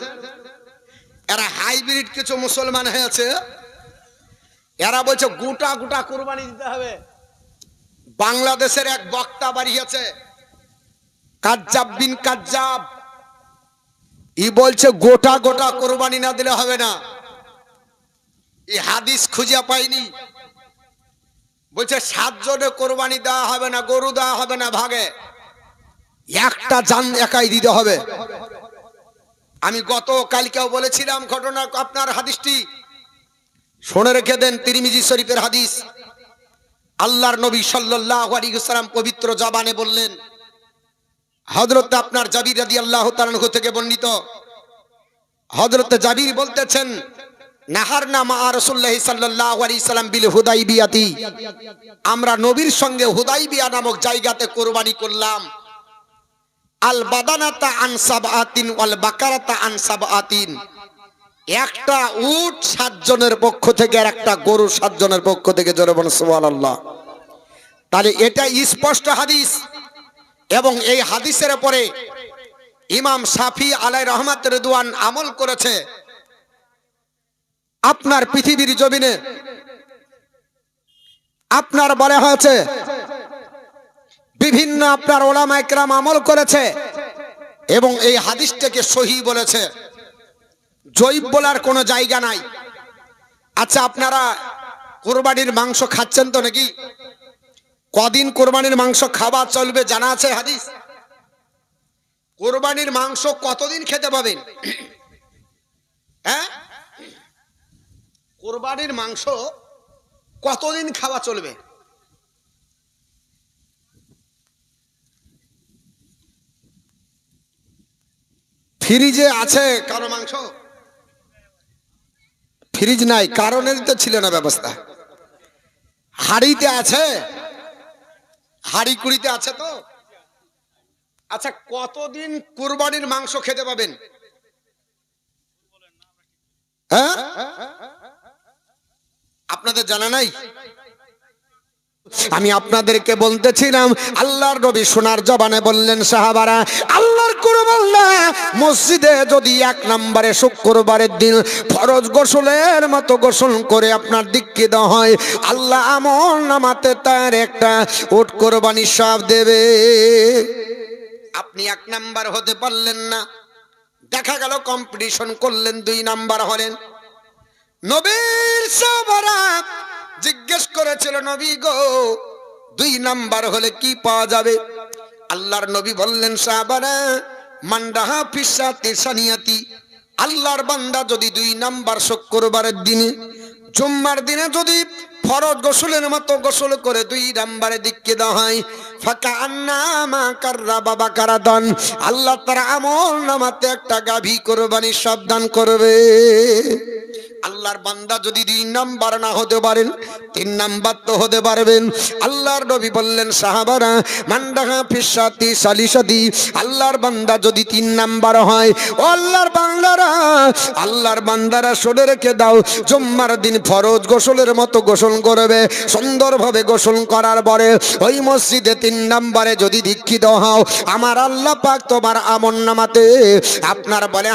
এরা হাইব্রিড কিছু মুসলমান হয়েছে, এরা বলছে গোটা গোটা কুরবানি দিতে হবে। বাংলাদেশের এক বক্তা বাড়িয়েছে, কাজ্জাব বিন কাজ্জাব, ই বলছে গোটা গোটা কুরবানি না দিলে হবে না। এই হাদিস খুঁজে পাইনি। বলছে 7 জনে কোরবানি দেওয়া হবে না, গরু দেওয়া হবে না ভাগে, একটা জান একাই দিতে হবে। আমি গত কালকেও বলেছিলাম ঘটনা, আপনার হাদিসটি শুনে রেখে দেন, তিরমিজি শরীফের হাদিস। আল্লাহর নবী সাল্লাল্লাহু আলাইহি ওয়াসাল্লাম পবিত্র জবানে বললেন, হযরত আপনার জাবির রাদিয়াল্লাহু তাআলা আনহু থেকে বর্ণিত, হযরত জাবির বলতেছেন, নাহারনা মা রাসূলুল্লাহ সাল্লাল্লাহু আলাইহি সাল্লাম বিল হুদাইবিয়াতি, আমরা নবীর সঙ্গে হুদাইবিয়া নামক জায়গাতে কুরবানি করলাম। আল বাদানাতা আন সাবআতিন ওয়াল বাকারাতা আন সাবআতিন, একটা উট 7 জনের পক্ষ থেকে আর একটা গরু 7 জনের পক্ষ থেকে। জোরে বলুন সুবহানাল্লাহ। তাহলে এটা স্পষ্ট হাদিস, এবং এই হাদিসের উপরে ইমাম শাফি আলাইহি রহমাত রিদওয়ান আমল করেছে। আপনার পৃথিবীর জমিনে আপনার বলা হয়েছে, বিভিন্ন আপনার ওলামা ইকরাম আমল করেছে এবং এই হাদিসটাকে সহিহ বলেছে, জয়ীব বলার কোনো জায়গা নাই। আচ্ছা, আপনারা কুরবানির মাংস খাচ্ছেন তো নাকি? কদিন কুরবানির মাংস খাওয়া চলবে জানা আছে হাদিস? কুরবানির মাংস কতদিন খেতে পাবেন? হ্যাঁ, কুরবানির মাংস কতদিন খাওয়া চলবে? ফ্রিজে আছে কারো মাংস? ফ্রিজ নাই, কারণের তো ছিল না ব্যবস্থা। হাড়িতে আছে, হাড়ি কুড়িতে আছে তো। আচ্ছা, কতদিন কুরবানির মাংস খেতে পাবেন? হ্যাঁ, আপনাদের জানা নাই? আমি আপনাদেরকে বলতেছিলাম, আল্লাহর নবী সোনার জবানে বললেন, সাহাবারা, আল্লাহর কুরবাল্লাহ মসজিদে যদি 1 নম্বরে শুক্রবারের দিন ফরজ গোসলের মতো গোসল করে আপনার দিককে দেওয়া হয়, আল্লাহ আমল নামাতে তার একটা উট কুরবানি সব দেবে। আপনি 1 নাম্বার হতে পারলেন না, দেখা গেল কম্পিটিশন করলেন, 2 নাম্বার হলেন। নবীর সাহাবারা জিজ্ঞেস করেছিল, নবী গো 2 নাম্বার হলে কি পাওয়া যাবে? আল্লাহর নবী বললেন, সাহাবারা, মান্ডাহা ফিসাতি সানিয়াতি, আল্লাহর বান্দা যদি 2 নাম্বার শুক্রবারের দিনে, জুম্মার দিনে যদি ফরজ গোসলের মতো গোসল করে 2 নাম্বারে দিকে দেওয়া হয়, ফাকা আন্নামা কাররাবা বাকারাদান, আল্লাহ তার আমল নামাতে একটা গাভী কুরবানি সব দান করবে। আল্লাহর বান্দা যদি 2 নাম্বার না হতে পারেন 3 নাম্বার তো হতে পারবেন। আল্লাহর নবী বললেন সাহাবারা মান্দাহা ফিসাতি সালিসাতি, আল্লাহর বান্দা যদি 3 নাম্বার হয়, ও আল্লাহর বান্দারা শুনে রেখে দাও, জুম্মার দিন ফরজ গোসলের মতো গোসল করবে। সুন্দরভাবে গোসল করার পরে ওই মসজিদে 3 নাম্বারে যদি দীক্ষিত হও, আমার আল্লাহ পাক তোমার আমলনামাতে আপনার বলে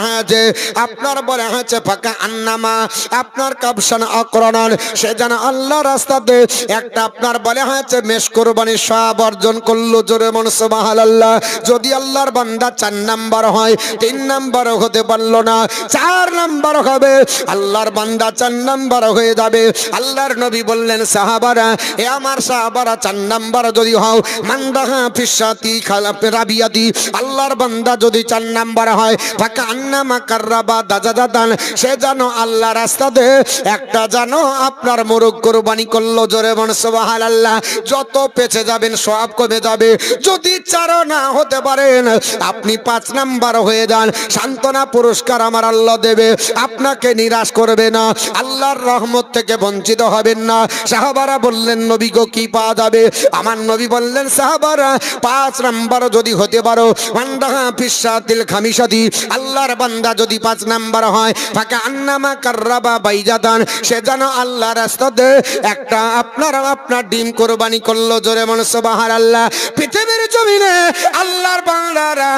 হয়েছে ফাঁকা আন্নামা আপনার কাবসান আকরানান, সে যেন আল্লাহ রাস্তাতে একটা আপনার বলে হয়েছে মেষ কোরবানির সওয়াব অর্জন করলো। জোরে মন সুবহানাল্লাহ। যদি আল্লাহর বান্দা 4 নাম্বার হয়, 3 নাম্বার হতে পারলো না, 4 নাম্বার হবে, আল্লাহর বান্দা 4 নাম্বার হয়ে যাবে। আল্লাহর নবী বললেন সাহাবারা, এ আমার সাহাবারা 4 নাম্বার যদি হও, মান্দাহা ফিসাতি খালাফ রাবিয়াতি, আল্লাহর বান্দা যদি 4 নাম্বার হয়, ফাঁকা আন্নামা কাররাবা দাজাদাদান, সে যেন আল্লাহ রাস্তাতে একটা জানো আপনার মোরগ কোরবানি করলো। জোরে বলেন সুবহানাল্লাহ। যত পেছে যাবেন সওয়াব কমে যাবে। যদি 4 না হতে পারেন, আপনি 5 নাম্বার হয়ে যান, সান্ত্বনা পুরস্কার আমার আল্লাহ দেবে, আপনাকে নিরাশ করবে না, আল্লাহর রহমত থেকে বঞ্চিত হবেন না। সাহাবারা বললেন নবী গো কি পাওয়া যাবে? আমার নবী বললেন সাহাবারা 5 নাম্বার যদি হতে পারো, মান্দাহা ফিসাতিল খামিসাতি, আল্লাহর বান্দা যদি 5 নাম্বার হয়, ফাঁকা আন্নামা কাররাবা বাইজাদান, সে যেন আল্লাহ রাস্তাতে একটা আপনার ডিম কোরবানি করলো। জোরে মনে সুবহানাল্লাহ। পৃথিবীর জমিনে আল্লাহর বান্দারা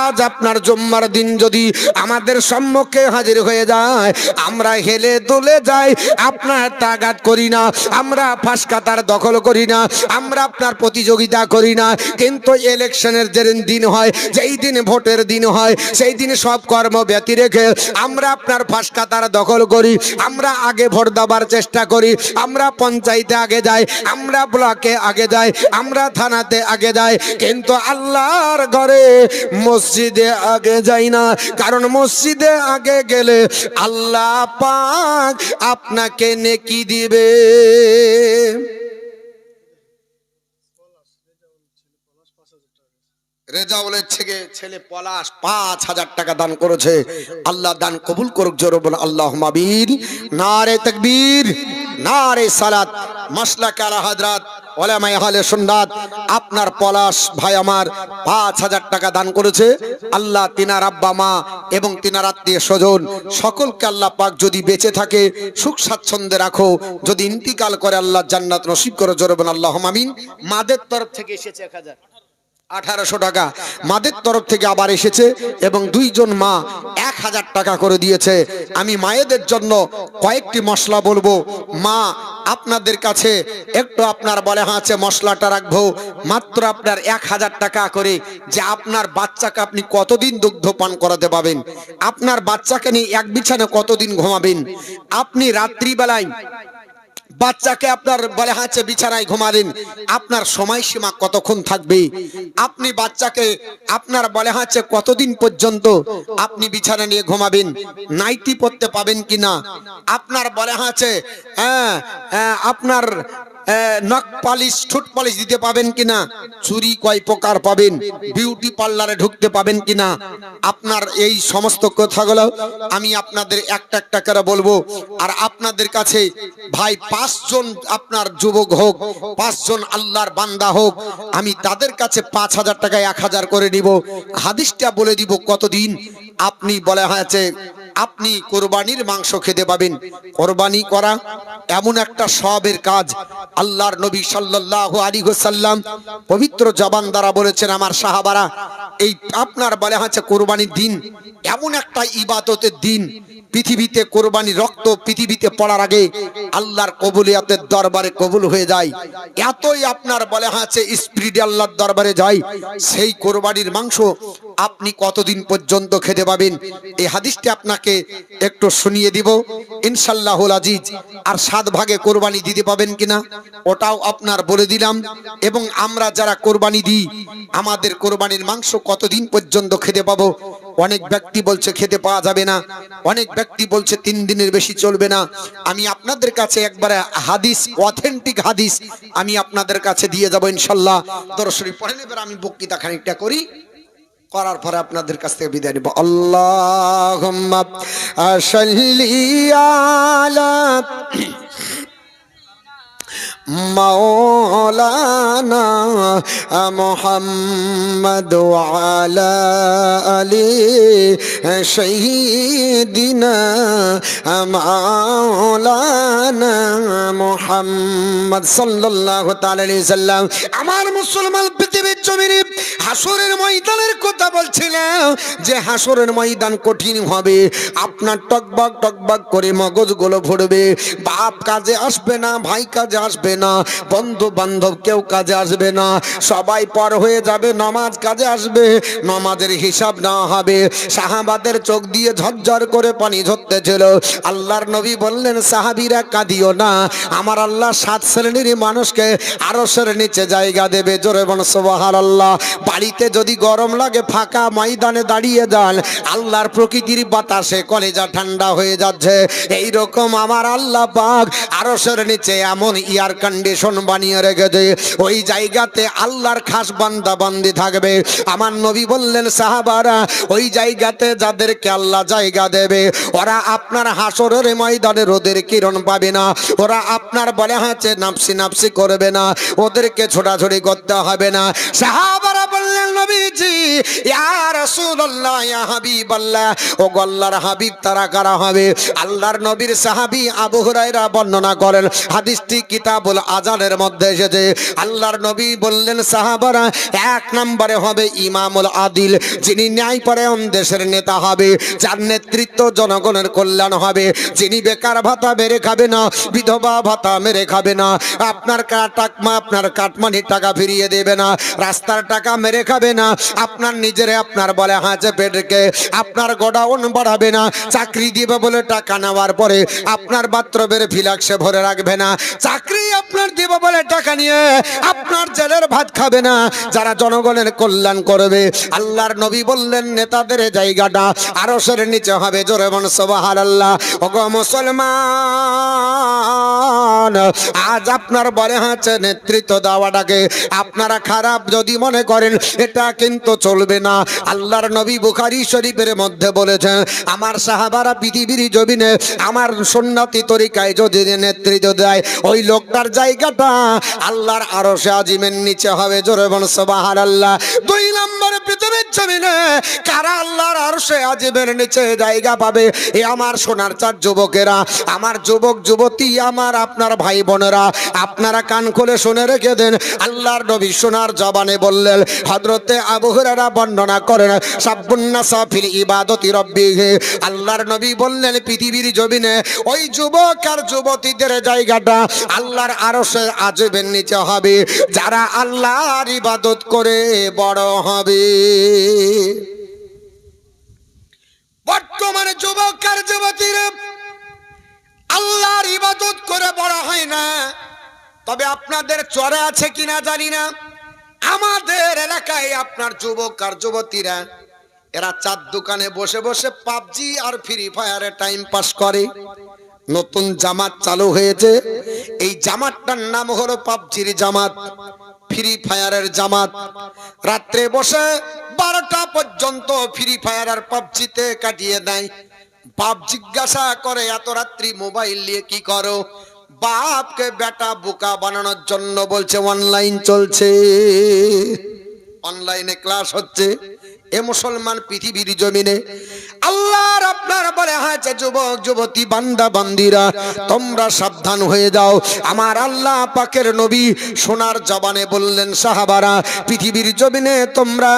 আজ আপনার জুম্মার দিন যদি আমাদের সম্মুখে হাজির হয়ে যায়, আমরা হেলে দুলে যাই, আপনার তাগাদ করি না, আমরা ফাঁসকাতার দখল করি না, আমরা আপনার প্রতিযোগিতা করি না, কিন্তু ইলেকশনের যেদিন দিন হয়, যেই দিন ভোটের দিন হয়, সেই দিন সব কর্ম ব্যতি রেখে আমরা আপনার ফাঁসকাতার দখল করি, আমরা আগে ভোট দেওয়ার চেষ্টা করি, আমরা পঞ্চায়েতে আগে যাই, আমরা ব্লকে আগে যাই, আমরা থানাতে আগে যাই, কিন্তু আল্লাহর ঘরে মসজিদে আগে যাই না। কারণ মসজিদে আগে গেলে আল্লাহ পাক আপনাকে নেকি দিবে। রেজাউলের ছেলে পলাশ 5,000 টাকা দান করেছে। আল্লাহ দান কবুল করুক। জোরে বলে আল্লাহুম্মা আমিন। নারে তাকবীর, নারে সালাত। মাসলাক আলা হযরত উলামায়ে আহলে সুন্নাত আপনার পলাশ ভাই আমার 5,000 টাকা দান করেছে। আল্লাহ তিনার আব্বা মা এবং তিনার আত্মীয় স্বজন সকলকে আল্লাহ পাক যদি বেঁচে থাকে সুখ স্বাচ্ছন্দ্যে রাখো, যদি ইন্তিকাল করে আল্লাহ জান্নাত নসিব করে। জোরে বলে আল্লাহুম্মা আমিন। মাদের তরফ থেকে এসেছে 1,800 টাকা, মাদের তরফ থেকে আবার এসেছে এবং 2 জন মা 1,000 টাকা করে দিয়েছে। আমি মায়েদের জন্য কয়েকটি মশলা বলবো। মা আপনাদের কাছে একটু আপনার বলে আছে মশলাটা রাখবো মাত্র আপনার 1,000 টাকা করে, যে আপনার বাচ্চাকে আপনি কতদিন দুগ্ধ পান করাতে পাবেন, আপনার বাচ্চাকে নিয়ে এক বিছানে কতদিন ঘুমাবেন, আপনি রাত্রিবেলায় বাচ্চাকে আপনার বলে আছে বিছানায় ঘুমালেন, আপনার সময়সীমা কতক্ষণ থাকবে, আপনি বাচ্চাকে আপনার বলে আছে কতদিন পর্যন্ত আপনি বিছানা নিয়ে ঘুমাবেন, নাইটি পরতে পাবেন কিনা, আপনার বলে আছে আপনার নখ পালিশ ঠোঁট পালিশ দিতে পাবেন কিনা, চুরি কয় প্রকার পাবেন, বিউটি পার্লারে ঢুকতে পাবেন কিনা, আপনার এই সমস্ত কথাগুলো আমি আপনাদের একটা একটা করে বলবো। আর আপনাদের কাছে ভাই 5 জন আপনার যুবক হোক, 5 জন আল্লাহর বান্দা হোক, আমি তাদের কাছে 5,000 টাকায় 1,000 করে নিব। হাদিসটা বলে দিব কতদিন আপনি বলা হয়েছে আপনি কোরবানির মাংস খেতে পাবেন। কোরবানি করা এমন একটা সওয়াবের কাজ, আল্লাহর নবী সাল্লাল্লাহু আলাইহি ওয়াসাল্লাম পবিত্র জবান দ্বারা বলেছেন, আমার সাহাবারা এই আপনার বলা হয়েছে কোরবানির দিন এমন একটা ইবাদতের দিন, পৃথিবীতে কোরবানি রক্ত পৃথিবীতে পড়ার আগে আল্লাহর কবুলিয়াতের দরবারে কবুল হয়ে যায়, এতই আপনার বলে আছে স্পিরিট আল্লাহর দরবারে যায়। সেই কোরবানির মাংস আপনি কতদিন পর্যন্ত খেতে পাবেন, এই হাদিসটি আপনাকে একটু শুনিয়ে দিব ইনশাআল্লাহুল আজিজ। আর 7 ভাগে কোরবানি দিতে পাবেন কিনা ওটাও আপনার বলে দিলাম। এবং আমরা যারা কোরবানি দিই আমাদের কোরবানির মাংস কতদিন পর্যন্ত খেতে পাবো। অনেক ব্যক্তি বলছে খেতে পাওয়া যাবে না, অনেক ব্যক্তি বলছে 3 দিনের বেশি চলবে না। আমি আপনাদের কাছে একবারে হাদিস, অথেন্টিক হাদিস আমি আপনাদের কাছে দিয়ে যাব ইনশাআল্লাহ। দরুদ শরীফ পড়েন, এবার আমি বক্তৃতা খানিকটা করি। করার পরে আপনাদের কাছ থেকে বিদায় নিব। আল্লাহুম্মা সাল্লি আলা মাওলানা মুহাম্মদ ওয়া আলা আলি সাইয়্যিদিনা মাওলানা মুহাম্মদ সাল্লাল্লাহু তাআলা আলাইহি সাল্লাম। আমার মুসলমান পৃথিবীর জমিনে হাসরের ময়দানের কথা বলছিলাম, যে হাসরের ময়দান কঠিন হবে, আপনার টকবক টকবক করে মগজগুলো ফুটবে, বাপ কাজে আসবে না, ভাই কাজে আসবে না, বন্ধু বান্ধব কেউ কাজে আসবে না, সবাই পর হয়ে যাবে, নামাজ কাজে আসবে, নামাজের হিসাব না হবে। সাহাবাদের চোখ দিয়ে ঝরঝর করে পানি ঝরতেছিল। আল্লাহর নবী বললেন, সাহাবীরা কাঁদিও না, আমার আল্লাহ 7 শ্রেণীর মানুষকে আরশের নিচে জায়গা দেবে। জোরে বল সুবহানাল্লাহ। বাড়িতে যদি গরম লাগে ফাঁকা ময়দানে দাঁড়িয়ে যান, আল্লাহর প্রকৃতির বাতাসে কলেজা ঠান্ডা হয়ে যাচ্ছে। এই রকম আমার আল্লাহ পাক আরশের নিচে এমন এয়ার কন্ডিশন বানিয়ে রেখেছে, ওই জায়গাতে আল্লাহর খাস বান্দা বান্দি থাকবে। আমার নবী বললেন, সাহাবারা ওই জায়গাতে যাদেরকে আল্লাহ জায়গা দেবে, ওরা আপনার হাসরের ময়দানে রোদের কিরণ পাবে না, ওরা আপনার বলে হাঁচে নাফসি নাফসি করবে না, ওদেরকে ছোটাছুটি করতে হবে না। সাহাবারা বললেন, নবীজি ইয়া রাসূলুল্লাহ ইয়া হাবিবাল্লাহ, ও আল্লাহর হাবিব তারা কারা হবে? আল্লাহর নবীর সাহাবী আবু হুরায়রা বর্ণনা করেন, হাদিসটি কিতাবুল আযানের মধ্যে এসেছে। আল্লাহর নবী বললেন, সাহাবারা 1 নম্বরে হবে ইমামুল আদিল, যিনি ন্যায়পরায়ণ দেশের নেতা হবে, যার নেতৃত্ব জনগণের কল্যাণ হবে, যিনি বেকার ভাতা মেরে খাবে না, বিধবা ভাতা মেরে খাবে না, আপনার আপনার কাটমানির টাকা ফিরিয়ে দেবে না, রাস্তার টাকা মেরে খাবে না, আপনার নিজেরে আপনার বলে হাঁচে পেটকে আপনার গোডাউন বাড়াবে না, চাকরি দিবে বলে টাকা নেওয়ার পরে আপনার বাথরুমের ফিলাক্সে ভরে রাখবে না, চাকরি আপনার দিব বলে টাকা নিয়ে আপনার জেলের ভাত খাবে না, যারা জনগণের কল্যাণ করবে। আল্লাহর নবী বললেন, নেতাদের জায়গাটা আরশের নিচে হবে। জোরে বল সুবহানাল্লাহ। ওগো মুসলমান, আজ আপনার বলে হাঁচে নেতৃত্ব দেওয়াটাকে আপনারা খারাপ যদি মনে করেন, এটা কিন্তু চলবে না। আল্লাহর নবী বুখারী শরীফের মধ্যে বলেছেন, আমার সাহাবারা পৃথিবীর জমিনে আমার সুন্নতি তরিকায় যদি নেতৃত্ব দেয়, ওই লোকটার জায়গাটা আল্লাহর আরশে আজিমের নিচে হবে। জোরে বল সুবহানাল্লাহ। 2 নম্বরে পৃথিবীর জমিনে কারা আল্লাহর আরশে আজিমের নিচে জায়গা পাবে? এ আমার সোনার চাঁদ যুবকেরা, আমার যুবক যুবতী, আমার আপনার ভাই বোনেরা, আপনারা কান খুলে শুনে রেখে দেন। আল্লাহর নবী সোনার জবানে বললেন, হযরতে আবু হুরায়রা বর্ণনা করেন, সাব্বুন্নাসা ফিল ইবাদতি রাব্বিহি, আল্লাহর নবী বললেন, পৃথিবীর জমিনে ওই যুবক আর যুবতীদের জায়গাটা আল্লাহর আরশে আজিমের নিচে হবে, যারা আল্লাহর ইবাদত করে বড় হবে। বর্তমানে যুবক আর যুবতীরা আল্লাহর ইবাদত করে বড় হয় না। তবে আপনাদের চরে আছে কিনা জানি না, আমাদের এলাকায় আপনার যুবক আর যুবতীরা এরা চার দোকানে বসে বসে পাবজি আর ফ্রি ফায়ারে টাইম পাস করে। নতুন জামাত চালু হয়েছে, এই জামাতটার নাম হলো পাবজির জামাত, ফ্রি ফায়ারের জামাত। রাত্রে বসে 12টা পর্যন্ত ফ্রি ফায়ার আর পাবজিতে কাটিয়ে দেয়। বাপ জিজ্ঞাসা করে, এত রাত্রি মোবাইল নিয়ে কি করো? বাপকে বেটা বোকা বানানোর জন্য বলছে অনলাইন চলছে, অনলাইনে ক্লাস হচ্ছে। এ মুসলমান পৃথিবীর জমিনে আল্লাহর আপনার বলে হাঁচে যুবক যুবতী বান্দা বান্দিরা, তোমরা সাবধান হয়ে যাও। আমার আল্লাহ পাকের নবী সোনার জবানে বললেন, সাহাবারা পৃথিবীর জমিনে তোমরা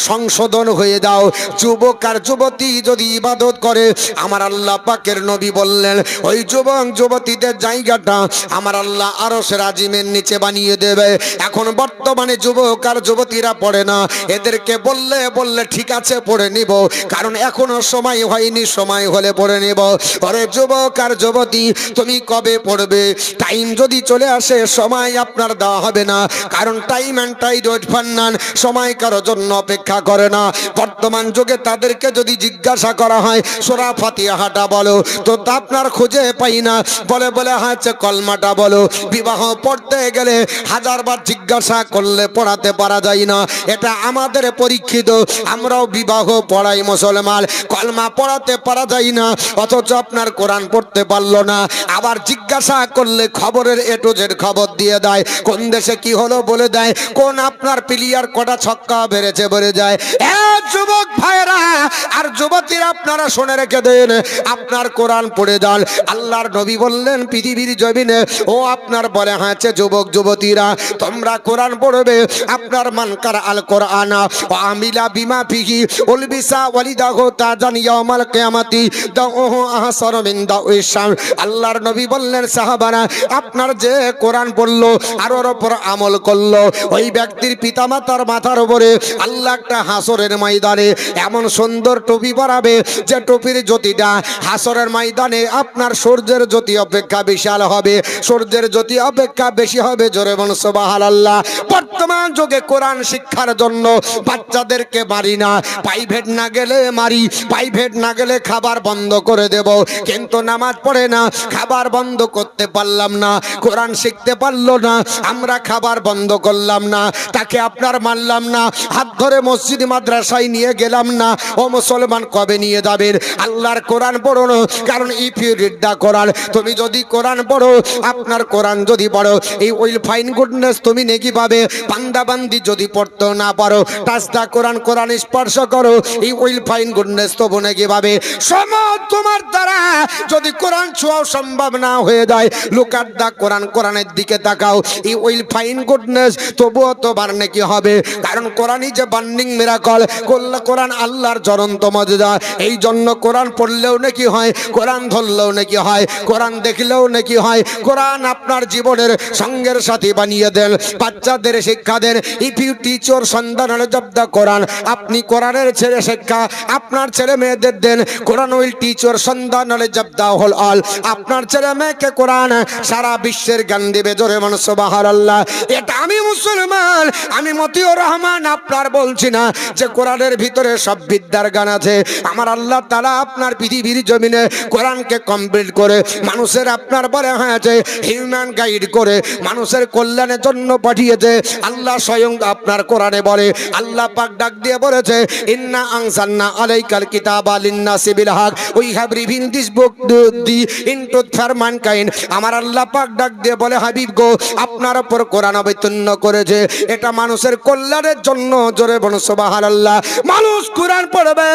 সংশোধন হয়ে যাও। যুবক আর যুবতী যদি ইবাদত করে, আমার আল্লাহ পাকের নবী বললেন, ওই যুবক যুবতীদের জায়গাটা আমার আল্লাহ আরশের আজিমের নিচে বানিয়ে দেবে। এখন বর্তমানে যুবক আর যুবতীরা পড়ে না, এদেরকে বললে ঠিক আছে পড়ে নিব, কারণ এখনো সময় হয়নি, সময় হলে পড়ে নেব। ওরে যুবক আর যুবতী, তুমি কবে পড়বে? টাইম যদি চলে আসে সময় আপনার দেওয়া হবে না, কারণ time and tide wait for none, সময় কারো জন্য অপেক্ষা করে না। বর্তমান যুগে তাদেরকে যদি জিজ্ঞাসা করা হয় সূরা ফাতিহাটা বলো, তো তা আপনার খুঁজে পাই না। বলে বলে হচ্ছে কলমাটা বলো। বিবাহ পড়তে গেলে হাজারবার জিজ্ঞাসা করলে পড়াতে পারা যায় না, এটা আমাদের পরীক্ষিত। আমরাও বিবাহ পড়াই মুসলমান, কলমা পড়াতে পারা যায় না, অথচ আপনার কোরআন পড়তে পারলো না। আবার জিজ্ঞাসা করলে খবরের এ টু জেড খবর দিয়ে দেয়, কোন দেশে কি হলো বলে দেয়, কোন আপনার প্লেয়ার কটা ছক্কা বেড়েছে বলে যায়। এ যুবক ভাইরা আর যুবতীরা, আপনারা শুনে রেখে দেন, আপনার কোরআন পড়ে যান। আল্লাহর নবী বললেন পৃথিবীর জমিনে, ও আপনার বলে হয়েছে যুবক যুবতীরা, তোমরা কোরআন পড়বে। আপনার মানকার আল কোরআন ও আমিলা বিমা ফিহি উলবিসা ওয়ালিদাহু তাজান ইয়াউমাল কিয়ামাতি দাউহু আহসানু মিন দাউইশ শামস। আল্লাহর নবী বললেন সাহাবারা, আপনার যে কোরআন পড়লো আর ওর উপর আমল করলো, ওই ব্যক্তির পিতামাতার মাথার উপরে আল্লাহ একটা হাসরের ময়দানে এমন সুন্দর টুপি পরাবে, যে টুপির জ্যোতিটা হাসরের ময়দানে আপনার সূর্যের জ্যোতি অপেক্ষা বিশাল হবে, সূর্যের জ্যোতি অপেক্ষা বেশি হবে। জোরে বলুন সুবহানাল্লাহ। বর্তমান যুগে কোরআন শিক্ষার জন্য বাচ্চাদেরকে মারি না, প্রাইভেট না গেলে মারি, প্রাইভেট না গেলে খাবার বন্ধ করে দেব। কিন্তু নামাজ পড়ে না, খাবার বন্ধ করতে পারলাম না, কোরআন শিখতে পারলো না, আমরা খাবার বন্ধ করলাম না, তাকে আপনার মানলাম না, হাত ধরে মসজিদ মাদ্রাসায় নিয়ে গেলাম না। ও মুসলমান, কবে নিয়ে যাবেন? আল্লাহর কোরআন পড়ো না, কারণ ইফ ইউ রিড দা কোরআন, তুমি যদি কোরআন পড়ো, আপনার কোরআন যদি পড়ো, এই উইল ফাইন গুডনেস, তুমি নেকি পাবে। বান্দাবান্দি যদি পড়তে না পারো, টাচ দা কোরআন, কোরআন স্পর্শ করো, এই উইল ফাইন গুডনেস তবু নেকি পাবে। সময় তোমার দ্বারা যদি কোরআন ছোঁয়াও সম্ভব না হয়ে যায়, লুক এট দা কোরআন, কোরআনের দিকে তাকাও, এই উইল ফাইন গুডনেস তবুও তোমার নেকি হবে। কারণ কোরআনই যে বার্নিং মিরাকল, কোরআন আল্লাহর জ্বলন্ত মজেদা। এই জন্য কোরআন পড়লেও নাকি হয়, কোরআন ধরলেও নাকি হয়, কোরআন দেখলেও নাকি হয়। কোরআন আপনার জীবনের সঙ্গের সাথী বানিয়ে দেন। বাচ্চাদের শিক্ষা দেন, ইফ ইউ টিচ ইওর সন্তান নলেজ অফ দ্য কোরআন, আপনি কোরআনের ছেলে শিক্ষা আপনার ছেলে মেয়েদের দেন। কোরআন উইল টিচ ইওর সন্তান knowledge of the whole all, আপনার ছেলে মেয়েকে কোরআন সারা বিশ্বের জ্ঞান দেবে। জোরে বলুন সুবহানাল্লাহ। এটা আমি মুসলমান, আমি মতিউর রহমান আপনার বলছি না যে কোরআনের ভিতরে সব বিদ্যার জ্ঞান আছে। আমার আল্লাহ তাআলা আপনার পৃথিবীর জমিনে কোরআনকে কমপ্লিট করে মানুষের আপনার বলে হয়েছে হিউম্যান গাইড করে মানুষের কল্যাণের জন্য পাঠিয়েছে। আল্লাহ স্বয়ং আপনার কোরআনে বলে, আল্লাহ পাক ডাক দিয়ে বলেছে, ইন্না আনজালনা আলাইকাল কিতাবা লিন-নাসি বিল হক, we have reveal this book the into for mankind. আমার আল্লাহ পাক ডাক দিয়ে বলে, হাবিব গো, আপনার উপর কোরআন অবতীর্ণ করেছে, এটা মানুষের কল্যাণের জন্য। জোরে বলুন সুবহানাল্লাহ। মানুষ কোরআন পড়বে,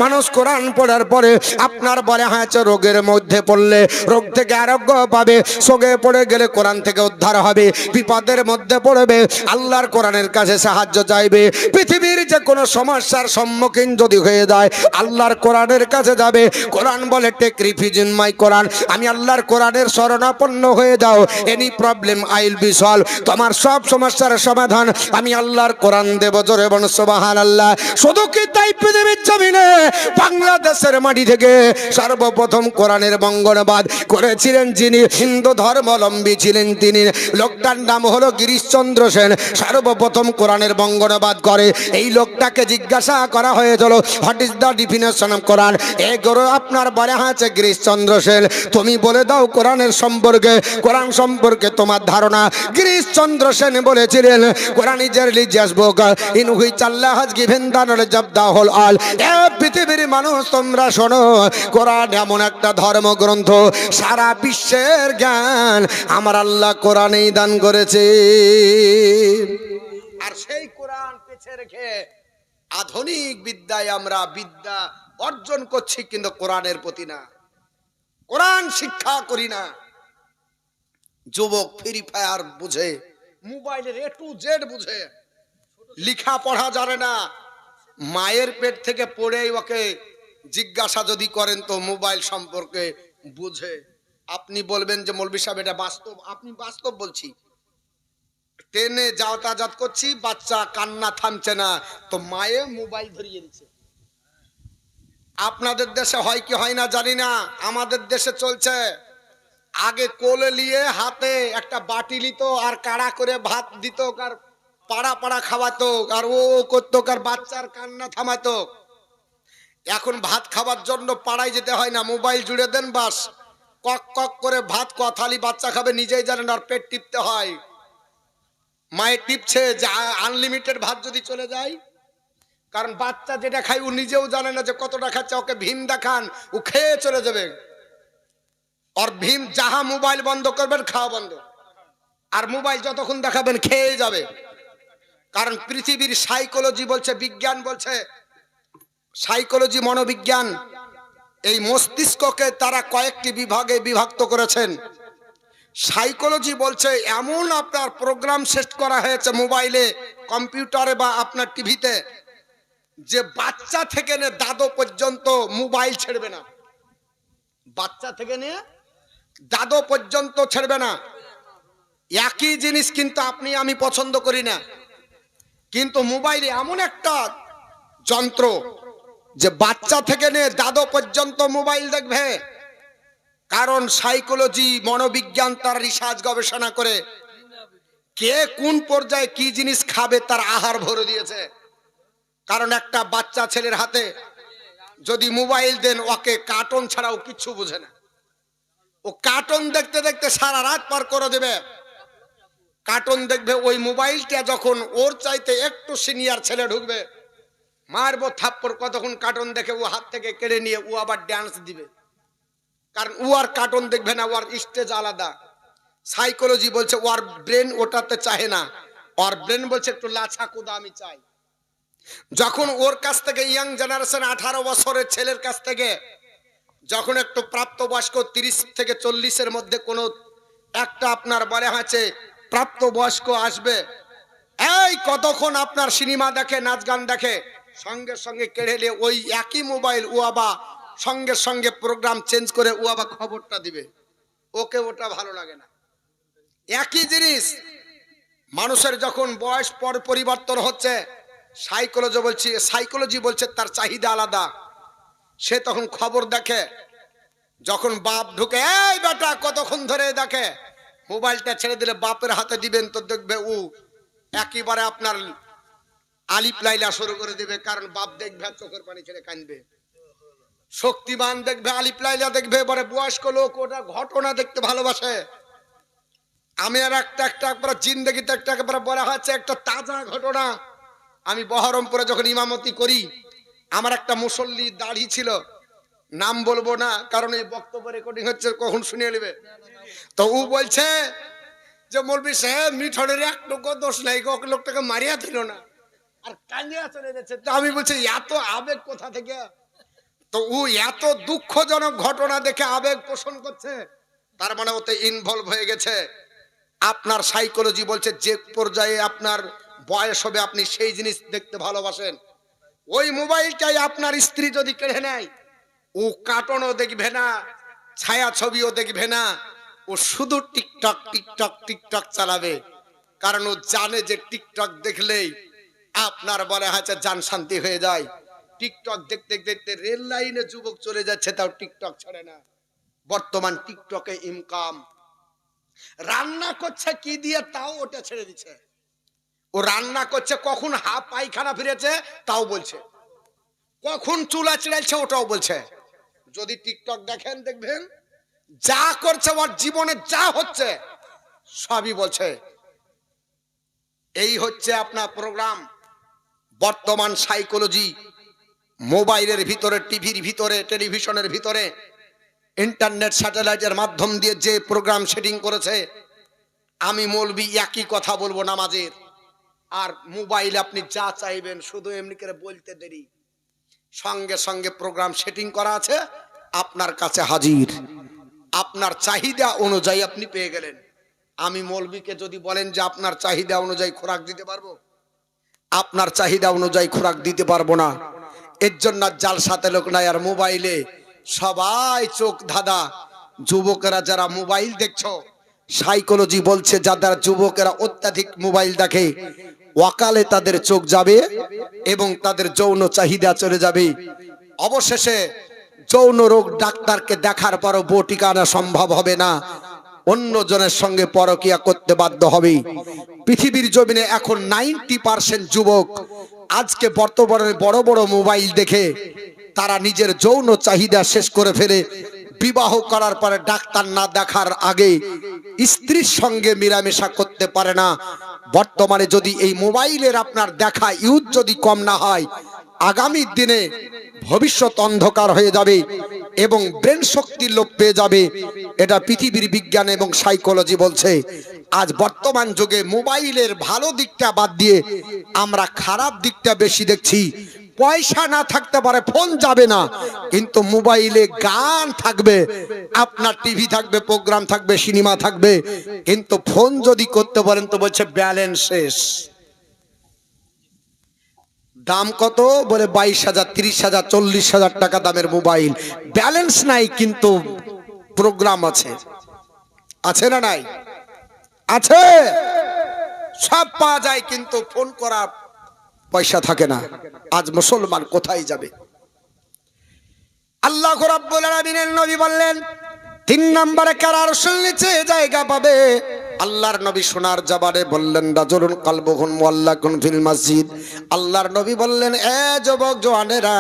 মানুষ কোরআন পড়ার পরে আপনার বলে হয়েছে রোগের মধ্যে পড়লে রোগ থেকে আরোগ্য পাবে, সোগে পড়ে গেলে কোরআন থেকে উদ্ধার হবে, বিপদের মধ্যে পড়বে আল্লাহর কোরআনের কাছে সাহায্য চাইবে। পৃথিবীর যে কোনো সমস্যার সম্মুখীন যদি হয়ে যায় আল্লাহর কোরআনের কাছে যাবে। কোরআন বলে, টেক রিফিউজ ইন মাই কোরআন, আমি আল্লাহর কোরআনের শরণাপন্ন হয়ে যাও, any problem I will be solve, তোমার সব সমস্যার সমাধান আমি আল্লাহর কোরআন দেব। জোরে বলুন সুবহানাল্লাহ। শুধু কি তাই, পৃথিবীর জমিনে বাংলাদেশের মাটি থেকে সর্বপ্রথম কোরআনের বঙ্গনুবাদ করেছিলেন যিনি হিন্দু ধর্মাবলম্বী ছিলেন, তিনি লোকটার নাম হলো গিরিশচন্দ্র সেন। সর্বপ্রথম কোরআনের বঙ্গনুবাদ করে এই লোকটাকে জিজ্ঞাসা করা হয়েছিল, what is the definition of Quran? এই গরু আপনার বলা আছে গিরিশচন্দ্র সেন, তুমি বলে দাও কোরআনের সম্পর্কে, কোরআন সম্পর্কে তোমার ধারণা। গিরিশচন্দ্র সেন বলেছিলেন, Quran is a religious book in which Allah has given the knowledge of the whole all. এ পৃথিবীর মানুষ তোমরা শোনো, কোরআন এমন একটা ধর্মগ্রন্থ, সারা বিশ্বের জ্ঞান আমার আল্লাহ কোরআনেই দান করেছে। আর সেই কোরআন পেছে রেখে আধুনিক বিদ্যায় আমরা বিদ্যা অর্জন করছি, কিন্তু কোরআনের প্রতি না, কোরআন শিক্ষা করি না। যুবক ফ্রি ফায়ার বুঝে, মোবাইলের এ টু জেড বুঝে, লেখা পড়া জানে না। মায়ের পেট থেকে পড়ে ওকে জিজ্ঞাসা যদি করেন তো মোবাইল সম্পর্কে বুঝে। আপনি বলবেন যে মৌলভী সাহেব এটা বাস্তব, আপনি বাস্তব বলছি। ট্রেনে যাতায়াত করছি, বাচ্চা কান্না থামছে না, তো মায়ে মোবাইল ধরিয়ে দিচ্ছে। আপনাদের দেশে হয় কি হয় না জানি না, আমাদের দেশে চলছে। আগে কোলে নিয়ে হাতে একটা বাটি নিত আর কাড়া করে ভাত দিত, আর পাড়া পাড়া খাওয়াতো, আর ও করতো, আর বাচ্চার কান্না থামাতো। এখন ভাত খাবার জন্য পাড়ায় যেতে হয় না, মোবাইল জুড়ে দেন বাস, কক কক করে ভাত কথালি বাচ্চা খাবে নিজেই জানেন, আর পেট টিপতে হয়। মায়ের টিপছে যে আনলিমিটেড ভাত যদি চলে যায়, কারণ বাচ্চা যেটা খায় ও নিজেও জানে না যে কতটা খাচ্ছে, ওকে ভীম দেখান ও খেয়ে চলে যাবে। আর ভীম যাহা মোবাইল বন্ধ করবেন খাওয়া বন্ধ, আর মোবাইল যতক্ষণ দেখাবেন খেয়ে যাবে। কারণ পৃথিবীর সাইকোলজি বলছে, বিজ্ঞান বলছে, সাইকোলজি মনোবিজ্ঞান, এই মস্তিষ্ককে তারা কয়েকটি বিভাগে বিভক্ত করেছেন। সাইকোলজি বলছে এমন আপনার প্রোগ্রাম সেট করা হয়েছে মোবাইলে, কম্পিউটারে বা আপনার টিভিতে, যে বাচ্চা থেকে নিয়ে দাদু পর্যন্ত মোবাইল ছেড়বে না। বাচ্চা থেকে নিয়ে দাদু পর্যন্ত ছেড়বে না। একই জিনিস কিন্তু আপনি আমি পছন্দ করি না, কিন্তু মোবাইলে এমন একটা যন্ত্র যে বাচ্চা থেকে নিয়ে দাদু পর্যন্ত মোবাইল দেখবে। কারণ সাইকোলজি মনোবিজ্ঞান তার রিসার্চ গবেষণা করে কে কোন পর্যায়ে কি জিনিস খাবে তার আহার ভরে দিয়েছে। কারণ একটা বাচ্চা ছেলের হাতে যদি মোবাইল দেন, ওকে কার্টুন ছাড়াও কিচ্ছু বোঝে না, ও কার্টুন দেখতে দেখতে সারা রাত পার করে দেবে। কার্টুন দেখবে, ওই মোবাইলটা যখন ওর চাইতে একটু সিনিয়র ছেলে ঢুকবে, মারবো থাপ্পড়, কতক্ষণ কার্টুন দেখে ও হাত থেকে কেড়ে নিয়ে ও আবার ডান্স দিবে। কারণ ও আর কার্টুন দেখবে না, ওর স্টেজ আলাদা। সাইকোলজি বলছে ওর ব্রেন ওটাতে চাহে না, ওর ব্রেন বলছে একটু লাছা কুদা আমি চাই। যখন ওর কাছ থেকে ইয়াং জেনারেশন 18 বছরের ছেলের কাছ থেকে যখন একটু প্রাপ্তবয়স্ক 30 থেকে 40-এর মধ্যে কোনো একটা আপনার বলে হয়েছে প্রাপ্তবয়স্ক আসবে, এই কতক্ষণ আপনার সিনেমা দেখে, নাচ গান দেখে, সঙ্গে সঙ্গে কেড়ে নিয়ে ওই একই মোবাইল ও আবার সঙ্গে সঙ্গে প্রোগ্রাম চেঞ্জ করে ও আবার খবরটা দিবে। ওকে ওটা ভালো লাগে না। একই জিনিস মানুষের যখন বয়স পর পরিবর্তন হচ্ছে, সাইকোলজি বলছে তার চাহিদা আলাদা। সে তখন খবর দেখে, যখন বাপ ঢুকে, এই বেটা কতক্ষণ ধরে দেখে, মোবাইলটা ছেড়ে দিলে বাপের হাতে দিবেন তো দেখবে ও একেবারে আপনার আলিপ লাইলা শুরু করে দিবে। কারণ বাপ দেখবে চোখের পানি ছেড়ে কাঁদবে। শক্তিমান দেখবে, আলিপ লাইলা দেখবে, এবারে বয়স্ক লোক ওটা ঘটনা দেখতে ভালোবাসে। আমি আর একটা জিন্দগিতে একটা একেবারে বলা হচ্ছে একটা তাজা ঘটনা। আমি বহরমপুরে যখন ইমামতি করি, আমার একটা মুসল্লি দাড়ি ছিল, নাম বলবো না কারণ এই বক্তব্য রেকর্ডিং হচ্ছে, কখন শুনিয়ে নেবে। তো ও বলছে যে মৌলভী সাহেব মিঠনের একটুকু দোষ নাই, লোকটাকে মারিয়া দিল না, আর কান্দিয়া চলে যাচ্ছে। তো আমি বলছি এত আবেগ কোথা থেকে? তো ও এত দুঃখজনক ঘটনা দেখে আবেগ পোষণ করছে, তার মানে ওতে ইনভলভ হয়ে গেছে। আপনার সাইকোলজি বলছে যে পর্যায়ে আপনার বয়স হবে আপনি সেই জিনিস দেখতে ভালোবাসেন। ওই মোবাইলটাই আপনার স্ত্রী যদি কেড়ে নেয়, ও কার্টুনও দেখবে না, ছায়া ছবিও দেখবে না, ও শুধু টিকটক টিকটক টিকটক চালাবে। কারণ ও জানে যে টিকটক দেখলেই আপনার বলে হচ্ছে জান শান্তি হয়ে যায়। টিকটক দেখতে দেখতে রেল লাইনে যুবক চলে যাচ্ছে, তাও টিকটক ছাড়ে না। বর্তমান টিকটকে ইনকাম। রান্না করছে কি দিয়ে তাও ওটা ছেড়ে দিচ্ছে। ও রান্না করছে, কখন পায়খানা ফিরেছে তাও বলছে, কখন চুলা চিড়াইছে ওটাও বলছে। যদি টিকটক দেখেন দেখবেন যা করছে ওর জীবনে যা হচ্ছে সবই বলছে। এই হচ্ছে আপনার প্রোগ্রাম। বর্তমান সাইকোলজি মোবাইলের ভিতরে, টিভির ভিতরে, টেলিভিশনের ভিতরে, ইন্টারনেট স্যাটেলাইটের মাধ্যম দিয়ে যে প্রোগ্রাম সেটিং করেছে, আমি মৌলবি একই কথা বলবো নামাজের। আর মোবাইল আপনি যা চাইবেন শুধু এমনি করে বলতে দেরি, সঙ্গে সঙ্গে প্রোগ্রাম সেটিং করা আছে, আপনার কাছে হাজির, আপনার চাহিদা অনুযায়ী আপনি পেয়ে গেলেন। আমি মৌলবীকে যদি বলেন যে আপনার চাহিদা অনুযায়ী খোরাক দিতে পারবো, আপনার চাহিদা অনুযায়ী খোরাক দিতে পারবো না। এর জন্য জাল সাথে লোক নাই, আর মোবাইলে সবাই চোখ ধাঁধা। যুবকেরা যারা মোবাইল দেখছো, সাইকোলজি বলছে যাদের যুবকেরা অত্যাধিক মোবাইল দেখে, ওয়াকালে তাদের চোখ যাবে এবং তাদের যৌন চাহিদা চলে যাবে। অবশেষে যৌন রোগ ডাক্তারকে দেখার পরও বউ টিকানো সম্ভব হবে না, অন্যজনের সঙ্গে পরকিয়া করতে বাধ্য হবে। পৃথিবীর জমিনে এখন 90% যুবক আজকে বর্তমানে বড় বড় মোবাইল দেখে তারা নিজের যৌন চাহিদা শেষ করে ফেলে। বিবাহ করার পরে ডাক্তার না দেখার আগে স্ত্রীর সঙ্গে মিলামেশা করতে পারে না। বর্তমানে যদি এই মোবাইলের আপনার দেখা ইউজ যদি কম না হয়, আগামী দিনে ভবিষ্যৎ অন্ধকার হয়ে যাবে এবং ব্রেন শক্তির লোপ পেয়ে যাবে। এটা পৃথিবীর বিজ্ঞান এবং সাইকোলজি বলছে। আজ বর্তমান যুগে মোবাইলের ভালো দিকটা বাদ দিয়ে আমরা খারাপ দিকটা বেশি দেখছি। পয়সা না থাকতে পারে, ফোন যাবে না, কিন্তু মোবাইলে গান থাকবে, আপনার টিভি থাকবে, প্রোগ্রাম থাকবে, সিনেমা থাকবে, কিন্তু ফোন যদি করতে বলেন তো বলছে ব্যালেন্স শেষ। দাম কত? বলে 22,000, 30,000, 40,000 টাকা দামের মোবাইল, ব্যালেন্স নাই কিন্তু প্রোগ্রাম আছে। আছে না নাই? আছে, সব পাওয়া যায় কিন্তু ফোন করা পয়সা থাকে না। আজ মুসলমান কোথায় যাবে? আল্লাহ রাব্বুল আলামিনের নবী বললেন 3 নম্বরে কার আরশের নিচে জায়গা পাবে। আল্লাহর নবী সোনার জবানে বললেন রাজুলুন কলবুহুন মুআল্লাকুন ফিল মসজিদ। আল্লাহর নবী বললেন, এ যুবক জওয়ানেরা,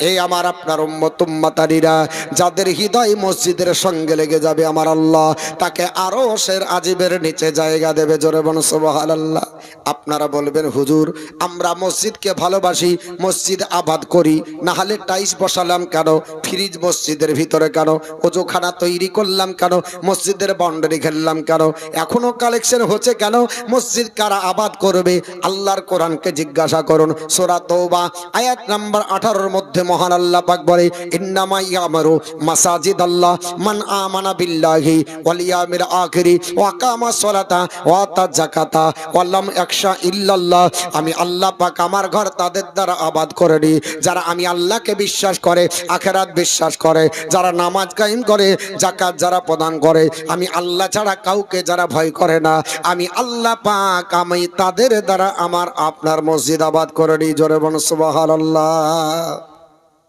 এই আমার আপনার উম্মত উম্মতারিরা, যাদের হৃদয় মসজিদের সঙ্গে লেগে যাবে আমার আল্লাহ তাকে আরশের আজিবের নিচে জায়গা দেবে। জোরে বলুন সুবহানাল্লাহ। আপনারা বলবেন হুজুর, আমরা মসজিদকে ভালোবাসি, মসজিদ আবাদ করি, না হলে টাইলস বসালাম কেন, ফ্রিজ মসজিদের ভিতরে কেন, ওজোখানা তৈরি করলাম কেন, মসজিদের বাউন্ডারি ঘেরলাম কেন, এখনো কালেকশন হচ্ছে কেন, মসজিদ কারা আবাদ করবে? আল্লাহর কোরআনকে জিজ্ঞাসা করুন। সূরা তওবা আয়াত নাম্বার 18-র মধ্যে মহান আল্লাহ পাক বলে, ইন্নামা ইয়ামারু মাসাজিদাল্লাহ মান আমানা বিল্লাহি ওয়াল ইয়াউমিল আখিরি ওয়া আকামা সলাতা ওয়া আতা যাকাতা ওয়া লাম ইয়াখশা ইল্লাল্লাহ। আমি আল্লাহ পাক আমার ঘর তাদের দ্বারা আবাদ করে দিই যারা আমি আল্লাহকে বিশ্বাস করে, আখিরাত বিশ্বাস করে, যারা নামাজ কায়েম করে, যাকাত যারা প্রদান করে, আমি আল্লাহ ছাড়া কাউকে যারা ভয় করে না, আমি আল্লাহ পাক আমি তাদের দ্বারা আমার আপনার মসজিদ আবাদ করে দিই। জোরে বলুন সুবহানাল্লাহ।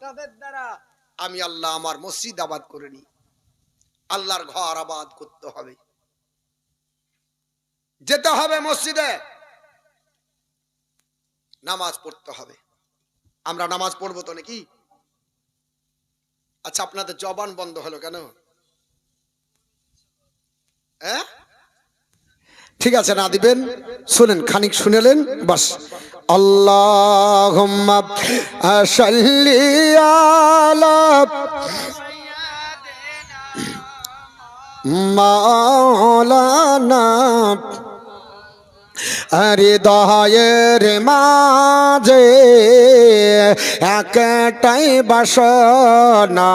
তাদের দ্বারা আমি আল্লাহ আমার মসজিদ আবাদ করে নিই। আল্লাহর ঘর আবাদ করতে হবে, যেতে হবে মসজিদে, নামাজ পড়তে হবে। আমরা নামাজ পড়বো তো নাকি? আচ্ছা, আপনাদের জবান বন্ধ হলো কেন? হ্যাঁ, ঠিক আছে, না দিবেন, শুনেন, খানিক শুনেলেন বাস। আল্লাহুম্মা সাল্লি আলা মাওলানা হৃদয়ের মাঝে একটাই বাসনা,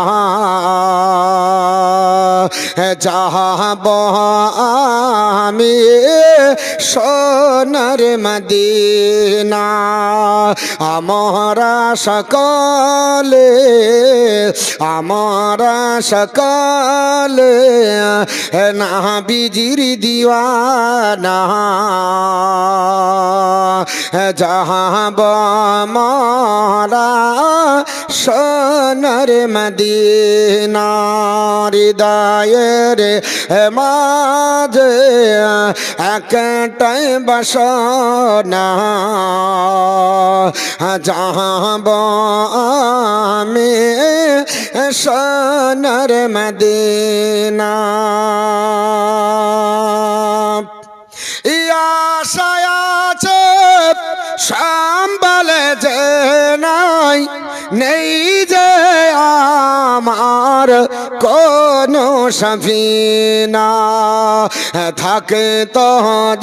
যাহাব আমি সোনার মদিনা। আমরা সকলে নবীজির দিওয়ানা, যাহাব আমরা সোনার মদিনা। হৃদয়ের মাঝে একটাই বাসনা, যাহাব আমি সোনার মদিনা। আশায় আছে সম্বলে যে নাই, নেই যে আমার কোনো সফিনা। থাকে তো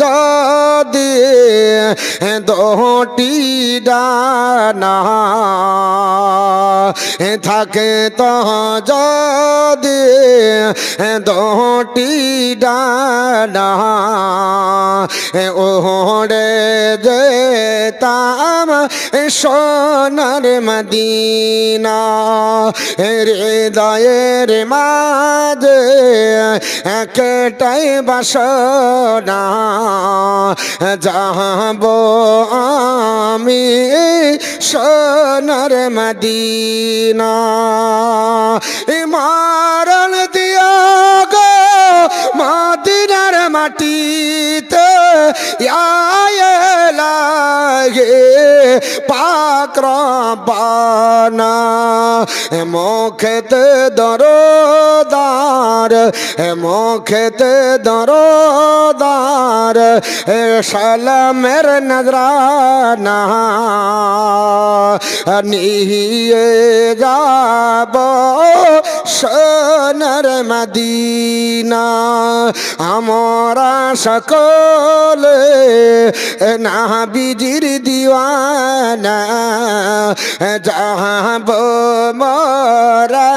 যদি দুটি ডানা, থাকে তো যদি দুটি ডানা, ওরে যেতাম সোনার মদিনা। হৃদয় পায়ের মাঝে একটাই বাসনা, যাব আমি সোনার মদিনা। মারণ দিয়া গো মদিনার মাটিতে লাগে পাক রব্বানা। মুখেতে দরদার, মুখেতে দরদার, সালামের নজরানা নিয়ে যাব সোনার মদিনা। আমরা সকলে নবীজির দিওয়ানা, যাব মোরা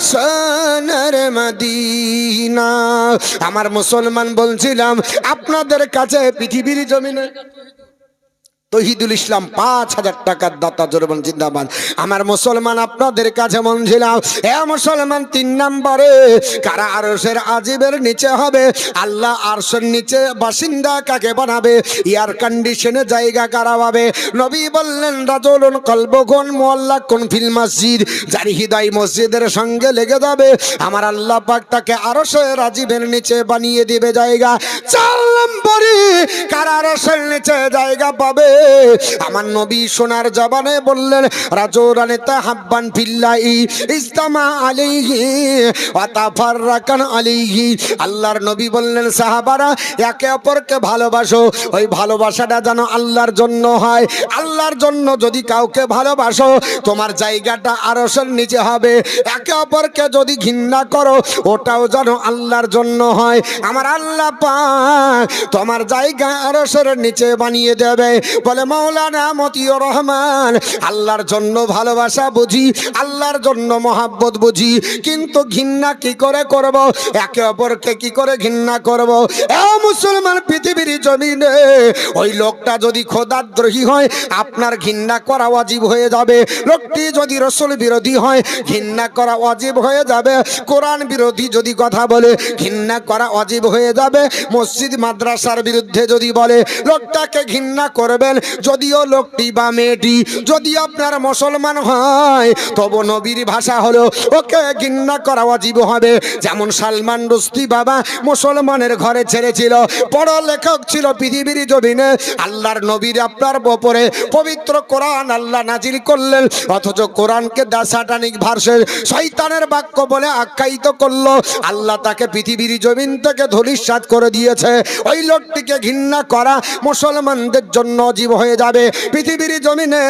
সোনার মদিনা। আমার মুসলমান বলছিলাম আপনাদের কাছে পৃথিবীর জমিনে তহিদুল ইসলাম ৫,০০০ টাকার দাতা, জোরবান জিন্দাবাদ। আমার মুসলমান আপনাদের কাছে বলছিলাম, এ মুসলমান ৩ নম্বরে কারা আরশের আজিবের নিচে হবে? আল্লাহ আরশের নিচে বাসিন্দা কাকে বানাবে? এয়ার কন্ডিশনে জায়গা কারা পাবে? নবী বললেন, রাজুলুন কলবুকুন মুআল্লাকুন ফিল মসজিদ, যার হৃদয় মসজিদের সঙ্গে লেগে যাবে আমার আল্লাহ পাক তাকে আরশের আজিবের নিচে বানিয়ে দিবে জায়গা। ৪ নম্বরে কারা আরশের নিচে জায়গা পাবে? আমার নবী সোনার জবানে বললেন, রাজুলান তাহাব্বান ফিল্লাহি ইজতামা আলাইহি ওয়া তাফাররাকান আলাইহি। আল্লাহর নবী বললেন, সাহাবারা একে অপরকে ভালোবাসো, ওই ভালোবাসাটা যেন আল্লাহর জন্য হয়। আল্লাহর জন্য যদি কাউকে ভালোবাসো তোমার জায়গাটা আরশের নিচে হবে। একে অপরকে যদি ঘৃণা করো ওটাও যেন আল্লাহর জন্য হয়। আমার আল্লাহ পাক তোমার জায়গা আরশের নিচে বানিয়ে দেবে। বলে মাওলানা মতিউর রহমান, আল্লাহর জন্য ভালোবাসা বুঝি, আল্লাহর জন্য মহাব্বত বুঝি, কিন্তু ঘৃণা কি করে করব? একে অপরকে কি করে ঘৃণা করব? এ মুসলমান, পৃথিবীর জমিনে ওই লোকটা যদি খোদাদ্রোহী হয় আপনার ঘৃণা করা ওয়াজিব হয়ে যাবে। লোকটি যদি রাসূল বিরোধী হয় ঘৃণা করা ওয়াজিব হয়ে যাবে। কোরআন বিরোধী যদি কথা বলে ঘৃণা করা ওয়াজিব হয়ে যাবে। মসজিদ মাদ্রাসার বিরুদ্ধে যদি বলে লোকটাকে ঘৃণা করবেন। যদিও লোকটি বা মেয়েটি যদি আপনার মুসলমান হয় তবু নবীর ভাষা হলো ওকে ঘৃণা করা ওয়াজিব হবে। যেমন সালমান রুশদি বাবা মুসলমানের ঘরে ছেড়েছিল, বড় লেখক ছিল পৃথিবীর জমিনে। আল্লাহর নবীর আপনার উপরে পবিত্র কোরআন আল্লাহ নাজিল করলেন, অথচ কোরআনকে দাসাটানিক ভার্সের শয়তানের বাক্য বলে আখ্যায়িত করলো। আল্লাহ তাকে পৃথিবীর জমিন থেকে ধূলিসাৎ করে দিয়েছে। ওই লোকটিকে ঘৃণা করা মুসলমানদের জন্য জীব হয়ে যাবে। পৃথিবীর জমিনে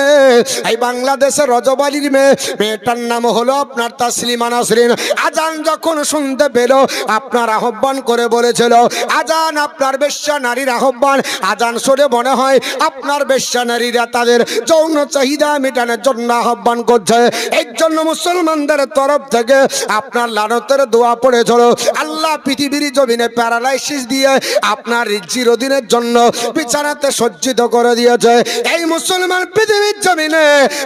এই বাংলাদেশের রজবালির মেয়েটার নাম হলো আপনার তাসলিমা নাসরিন। আজান যখন শুনতে পেল আপনার আহ্বান করে বলেছিল, আজান আপনার বেশ্যা নারীর আহ্বান। আজান শুনে মনে হয় আপনার বেশ্যা নারীরা তাদের যৌন চাহিদা মেটানোর জন্য আহ্বান করছে। এর জন্য মুসলমানদের তরফ থেকে আপনার লানতের দোয়া পড়েছিল। আল্লাহ পৃথিবীর জমিনে প্যারালাইসিস দিয়ে আপনার চিরদিনের জন্য বিছানাতে সজ্জিত করে দিয়েছে। এই মুসলমান পৃথিবীর জমিনে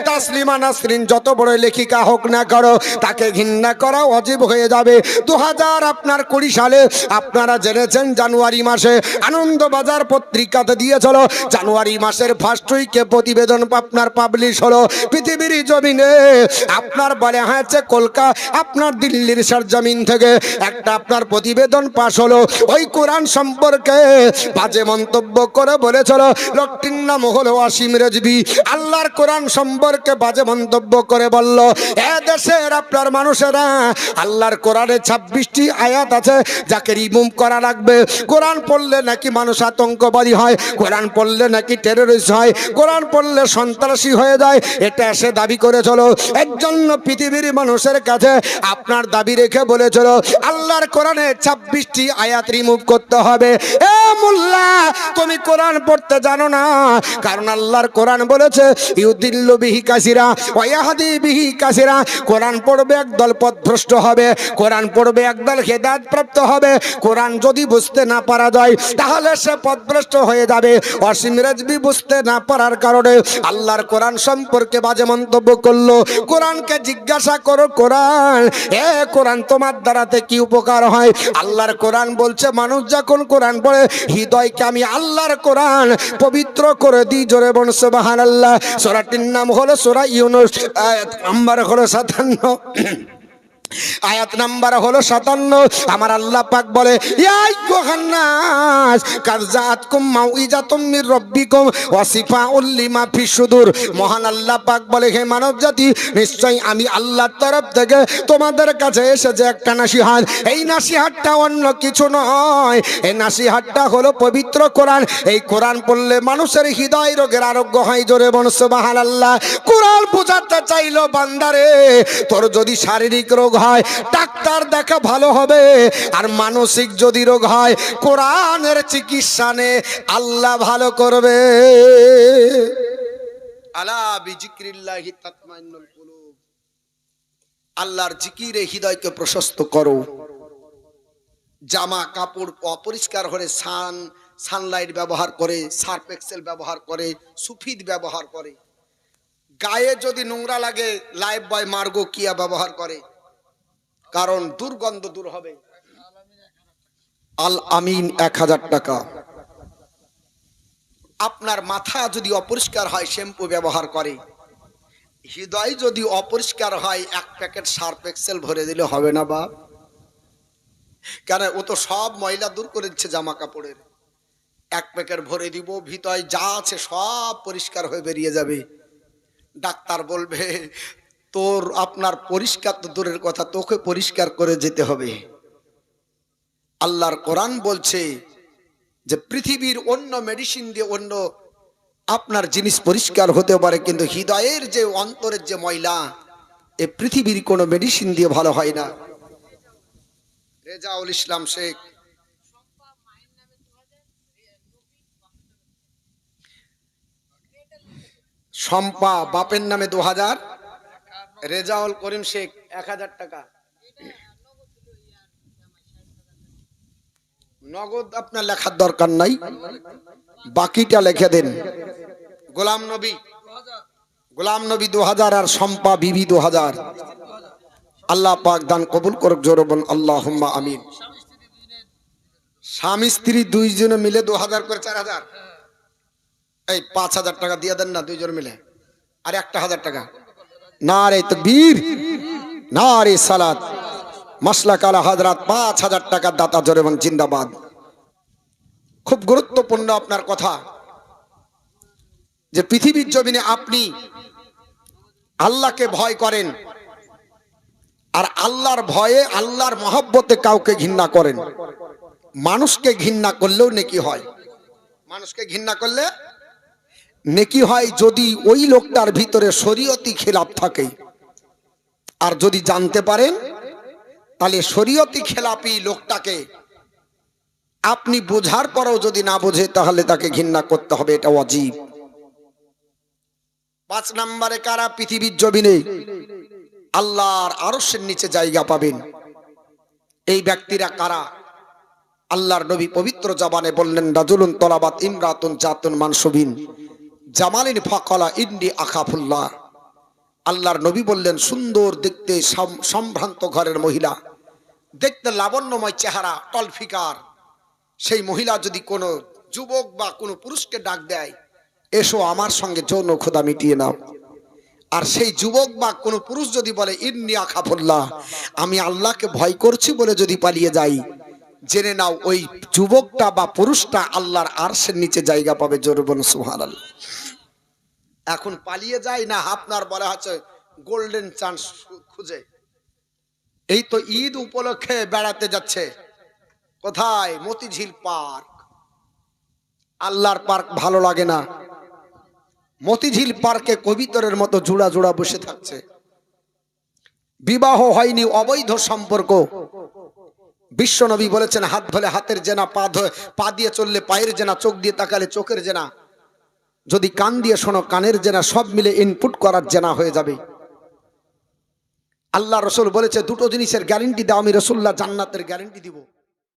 তাসলিমা নাসরিন যত বড় লেখিকা হোক না করো তাকে ঘৃণা করা ওয়াজিব হয়ে যাবে। 2020 সালে আপনারা জেনেছেন জানুয়ারি মাসে আনন্দবাজার পত্রিকাতে দিয়েছিল, জানুয়ারি মাসের ফার্স্ট উইকে প্রতিবেদন আপনার পাবলিশ হলো। পৃথিবীর জমিনে আপনার বলে হয়েছে কলকাতা আপনার দিল্লির সরজমিন থেকে একটা আপনার প্রতিবেদন পাশ হলো। ওই কোরআন সম্পর্কে বাজে মন্তব্য করে বলেছিল, লোকটির নাম হলো ওয়াসিম রেজভি। আল্লাহর কোরআন সম্পর্কে বাজে মন্তব্য করে বলল, এ দেশের আপনার মানুষেরা আল্লাহর কোরআনে 26টি আয়াত আছে যাকে রিমুভ করা লাগবে। কোরআন পড়লে নাকি মানুষ আতঙ্কবাদী হয়, কোরআন পড়লে নাকি টেররিস্ট হয়, কোরআন পড়লে সন্ত্রাসী হয়ে যায়, এটা সে দাবি করে চলো। এর জন্য পৃথিবীর মানুষের কাছে আপনার দাবি রেখে বলেছিল আল্লাহর কোরআনে 26টি আয়াত রিমুভ করতে হবে। এ মোল্লা তুমি কোরআন পড়তে জানো না, কারণ আল্লাহর কোরআন বলেছে ইউদিল্লু বিহি কাসিরা ওয়া ইয়াহদি বিহি কাসিরা। কোরআন পড়বে একদল পথভ্রষ্ট হবে, কোরআন পড়বে একদল হেদায়েত প্রাপ্ত হবে। কোরআন যদি বুঝতে না পারা যায় তাহলে সে পথভ্রষ্ট হয়ে যাবে। অসীম রেজবি বুঝতে না পারার কারণে আল্লাহর কোরআন সম্পর্কে বাজে মন্তব্য করলো। কোরআনকে জিজ্ঞাসা করো, কোরআন কোরআন তোমার দ্বারাতে কি উপকার হয়? আল্লাহর কোরআন বলছে মানুষ যখন কোরআন পড়ে হৃদয়কে আমি আল্লাহর কোরআন পবিত্র করে দিই। জোরে বলুন সুবহানাল্লাহ। সূরাটির নাম হলো সূরা ইউনূস, আয়াত নাম্বার হলো 57, আয়াত নাম্বার হলো 57। আমার আল্লাহ পাক বলে ইয়া আইয়ুহান নাস কাদ জাআতকুম মাউইজাতুম মির রাব্বিকুম ওয়া শিফাউল লিমা ফিস সুদূর। মহান আল্লাহ পাক বলে হে মানব জাতি, নিশ্চয়ই আমি আল্লাহর তরফ থেকে তোমাদের কাছে এসেছে একটা নাসিহাত। এই নাসিহাতটা অন্য কিছু নয়, এই নাসিহাতটা হলো পবিত্র কোরআন। এই কোরআন পড়লে মানুষের হৃদয় রোগের আরোগ্য হয়। জোরে বলুন সুবহানাল্লাহ। কোরআন বোঝাতে চাইলো বান্দারে তোর যদি শারীরিক রোগ হয় ডাক্তার দেখা ভালো হবে, আর মানসিক যদি রোগ হয় কোরআনের চিকিৎসা নে আল্লাহ ভালো করবে। আলা বিজিক্রিল্লাহি তাতমাইন্নুল কুলুব। আল্লাহর জিকিরে হৃদয়কে প্রশস্ত করো। জামা কাপড় অপরিষ্কার হলে সানলাইট ব্যবহার করে, সার্ফ এক্সেল ব্যবহার করে, সুফিদ ব্যবহার করে। গায়ে যদি নোংরা লাগে লাইফ বয় মার্গো কিয়া ব্যবহার করে, কারণ দুর্গন্ধ দূর হবে। আল আমিন 1000 টাকা। আপনার মাথা যদি অপরিষ্কার হয় শ্যাম্পু ব্যবহার করে। হৃদয় যদি অপরিষ্কার হয় 1 প্যাকেট সার্ফ এক্সেল ভরে দিলে হবে না বাপ? কেন ও তো সব ময়লা দূর করে দিচ্ছে জামা কাপড়ের। 1 প্যাকেট ভরে দিব, ভিতরে যা আছে সব পরিষ্কার হয়ে বেরিয়ে যাবে। ডাক্তার বলবে তোর আপনার পরিষ্কার তো দূরের কথা, তোকে পরিষ্কার করে যেতে হবে। আল্লাহর কোরআন বলছে যে পৃথিবীর অন্য মেডিসিন দিয়ে অন্য আপনার জিনিস পরিষ্কার হতে পারে, কিন্তু হৃদয়ের যে অন্তরের যে ময়লা এ পৃথিবীর কোনো মেডিসিন দিয়ে ভালো হয় না। রেজাউল ইসলাম শেখ, শম্পা বাপের নামে 2000, রেজাউল করিম শেখ 1000 টাকা। নগদ আপনার লেখার দরকার নাই, বাকিটা লিখে দেন। গোলাম নবী 2000 আর শম্পা বিবি 2000। আল্লাহ পাক দান কবুল করুক। জোরে বলুন আল্লাহুম্মা আমিন। স্বামী স্ত্রী দুইজনে মিলে 2000 করে 4000। এই 5000 টাকা দিয়ে দেন না দুইজন মিলে, আর 1000 টাকা। নারে তাকবীর, নারে সালাত। মাসলাক আলা হযরত 5000 টাকা দাতা। জোরে বলুন জিন্দাবাদ। খুব গুরুত্বপূর্ণ আপনার কথা যে পৃথিবীর জমিনে আপনি আল্লাহকে ভয় করেন, আর আল্লাহর ভয়ে আল্লাহর মহব্বতে কাউকে ঘৃণা করেন। মানুষকে ঘৃণা করলেও নেকি হয়। মানুষকে ঘৃণা করলে নেকি হয় যদি ওই লোকটার ভিতরে শরীয়তি খেলাফ থাকে। আর যদি জানতে পারেন তাহলে শরীয়তি খেলাফি লোকটাকে আপনি বোঝার পরেও যদি না বোঝে তাহলে তাকে ঘৃণা করতে হবে, এটা ওয়াজিব। 5 নম্বরে কারা পৃথিবীর জমিনে আল্লাহর আরশের নিচে জায়গা পাবেন? এই ব্যক্তিরা কারা? আল্লাহর নবী পবিত্র জবানে বললেন রাজুলুন তলাবাত ইমরাতুন জাতুন মানসুবিন জামালিন ফাকালা ইন্নি আখাফুল্লাহ। আল্লাহর নবী বললেন সুন্দর দেখতে সম্ভ্রান্ত ঘরের মহিলা, দেখতে লাবণ্যময় চেহারা, টলফিকার, সেই মহিলা যদি কোনো যুবক বা কোনো পুরুষকে ডাক দেয় এসো আমার সঙ্গে যৌন ক্ষুধা মিটিয়ে নাও, আর সেই যুবক বা কোনো পুরুষ যদি বলে ইন্নি আখাফুল্লাহ, আমি আল্লাহকে ভয় করছি বলে যদি পালিয়ে যাই, জেনে নাও ওই যুবকটা বা পুরুষটা আল্লাহর আরশের নিচে জায়গা পাবে। জোরে বলুন সুবহানাল্লাহ। এখন পালিয়ে যায় না, আপনার বলা আছে গোল্ডেন চান্স খুঁজে। এই তো ঈদ উপলক্ষে বেড়াতে যাচ্ছে কোথায়? মতিঝিল পার্ক। আল্লাহর পার্ক ভালো লাগে না, মতিঝিল পার্কে কবিতরের মতো জোড়া জোড়া বসে থাকছে। বিবাহ হয়নি, অবৈধ সম্পর্ক। বিশ্বনবী বলেছেন হাত ধরে হাতের জেনা, পা দিয়ে চললে পায়ের জেনা, চোখ দিয়ে তাকালে চোখের জেনা, যদি কান দিয়ে শোনো কানের জেনা, সব মিলে ইনপুট করার জেনা হয়ে যাবে। আল্লাহ রসুল বলেছে দুটো জিনিসের গ্যারেন্টি দাও, আমি রসুল্লাহ জান্নাতের গ্যারেন্টি দিব।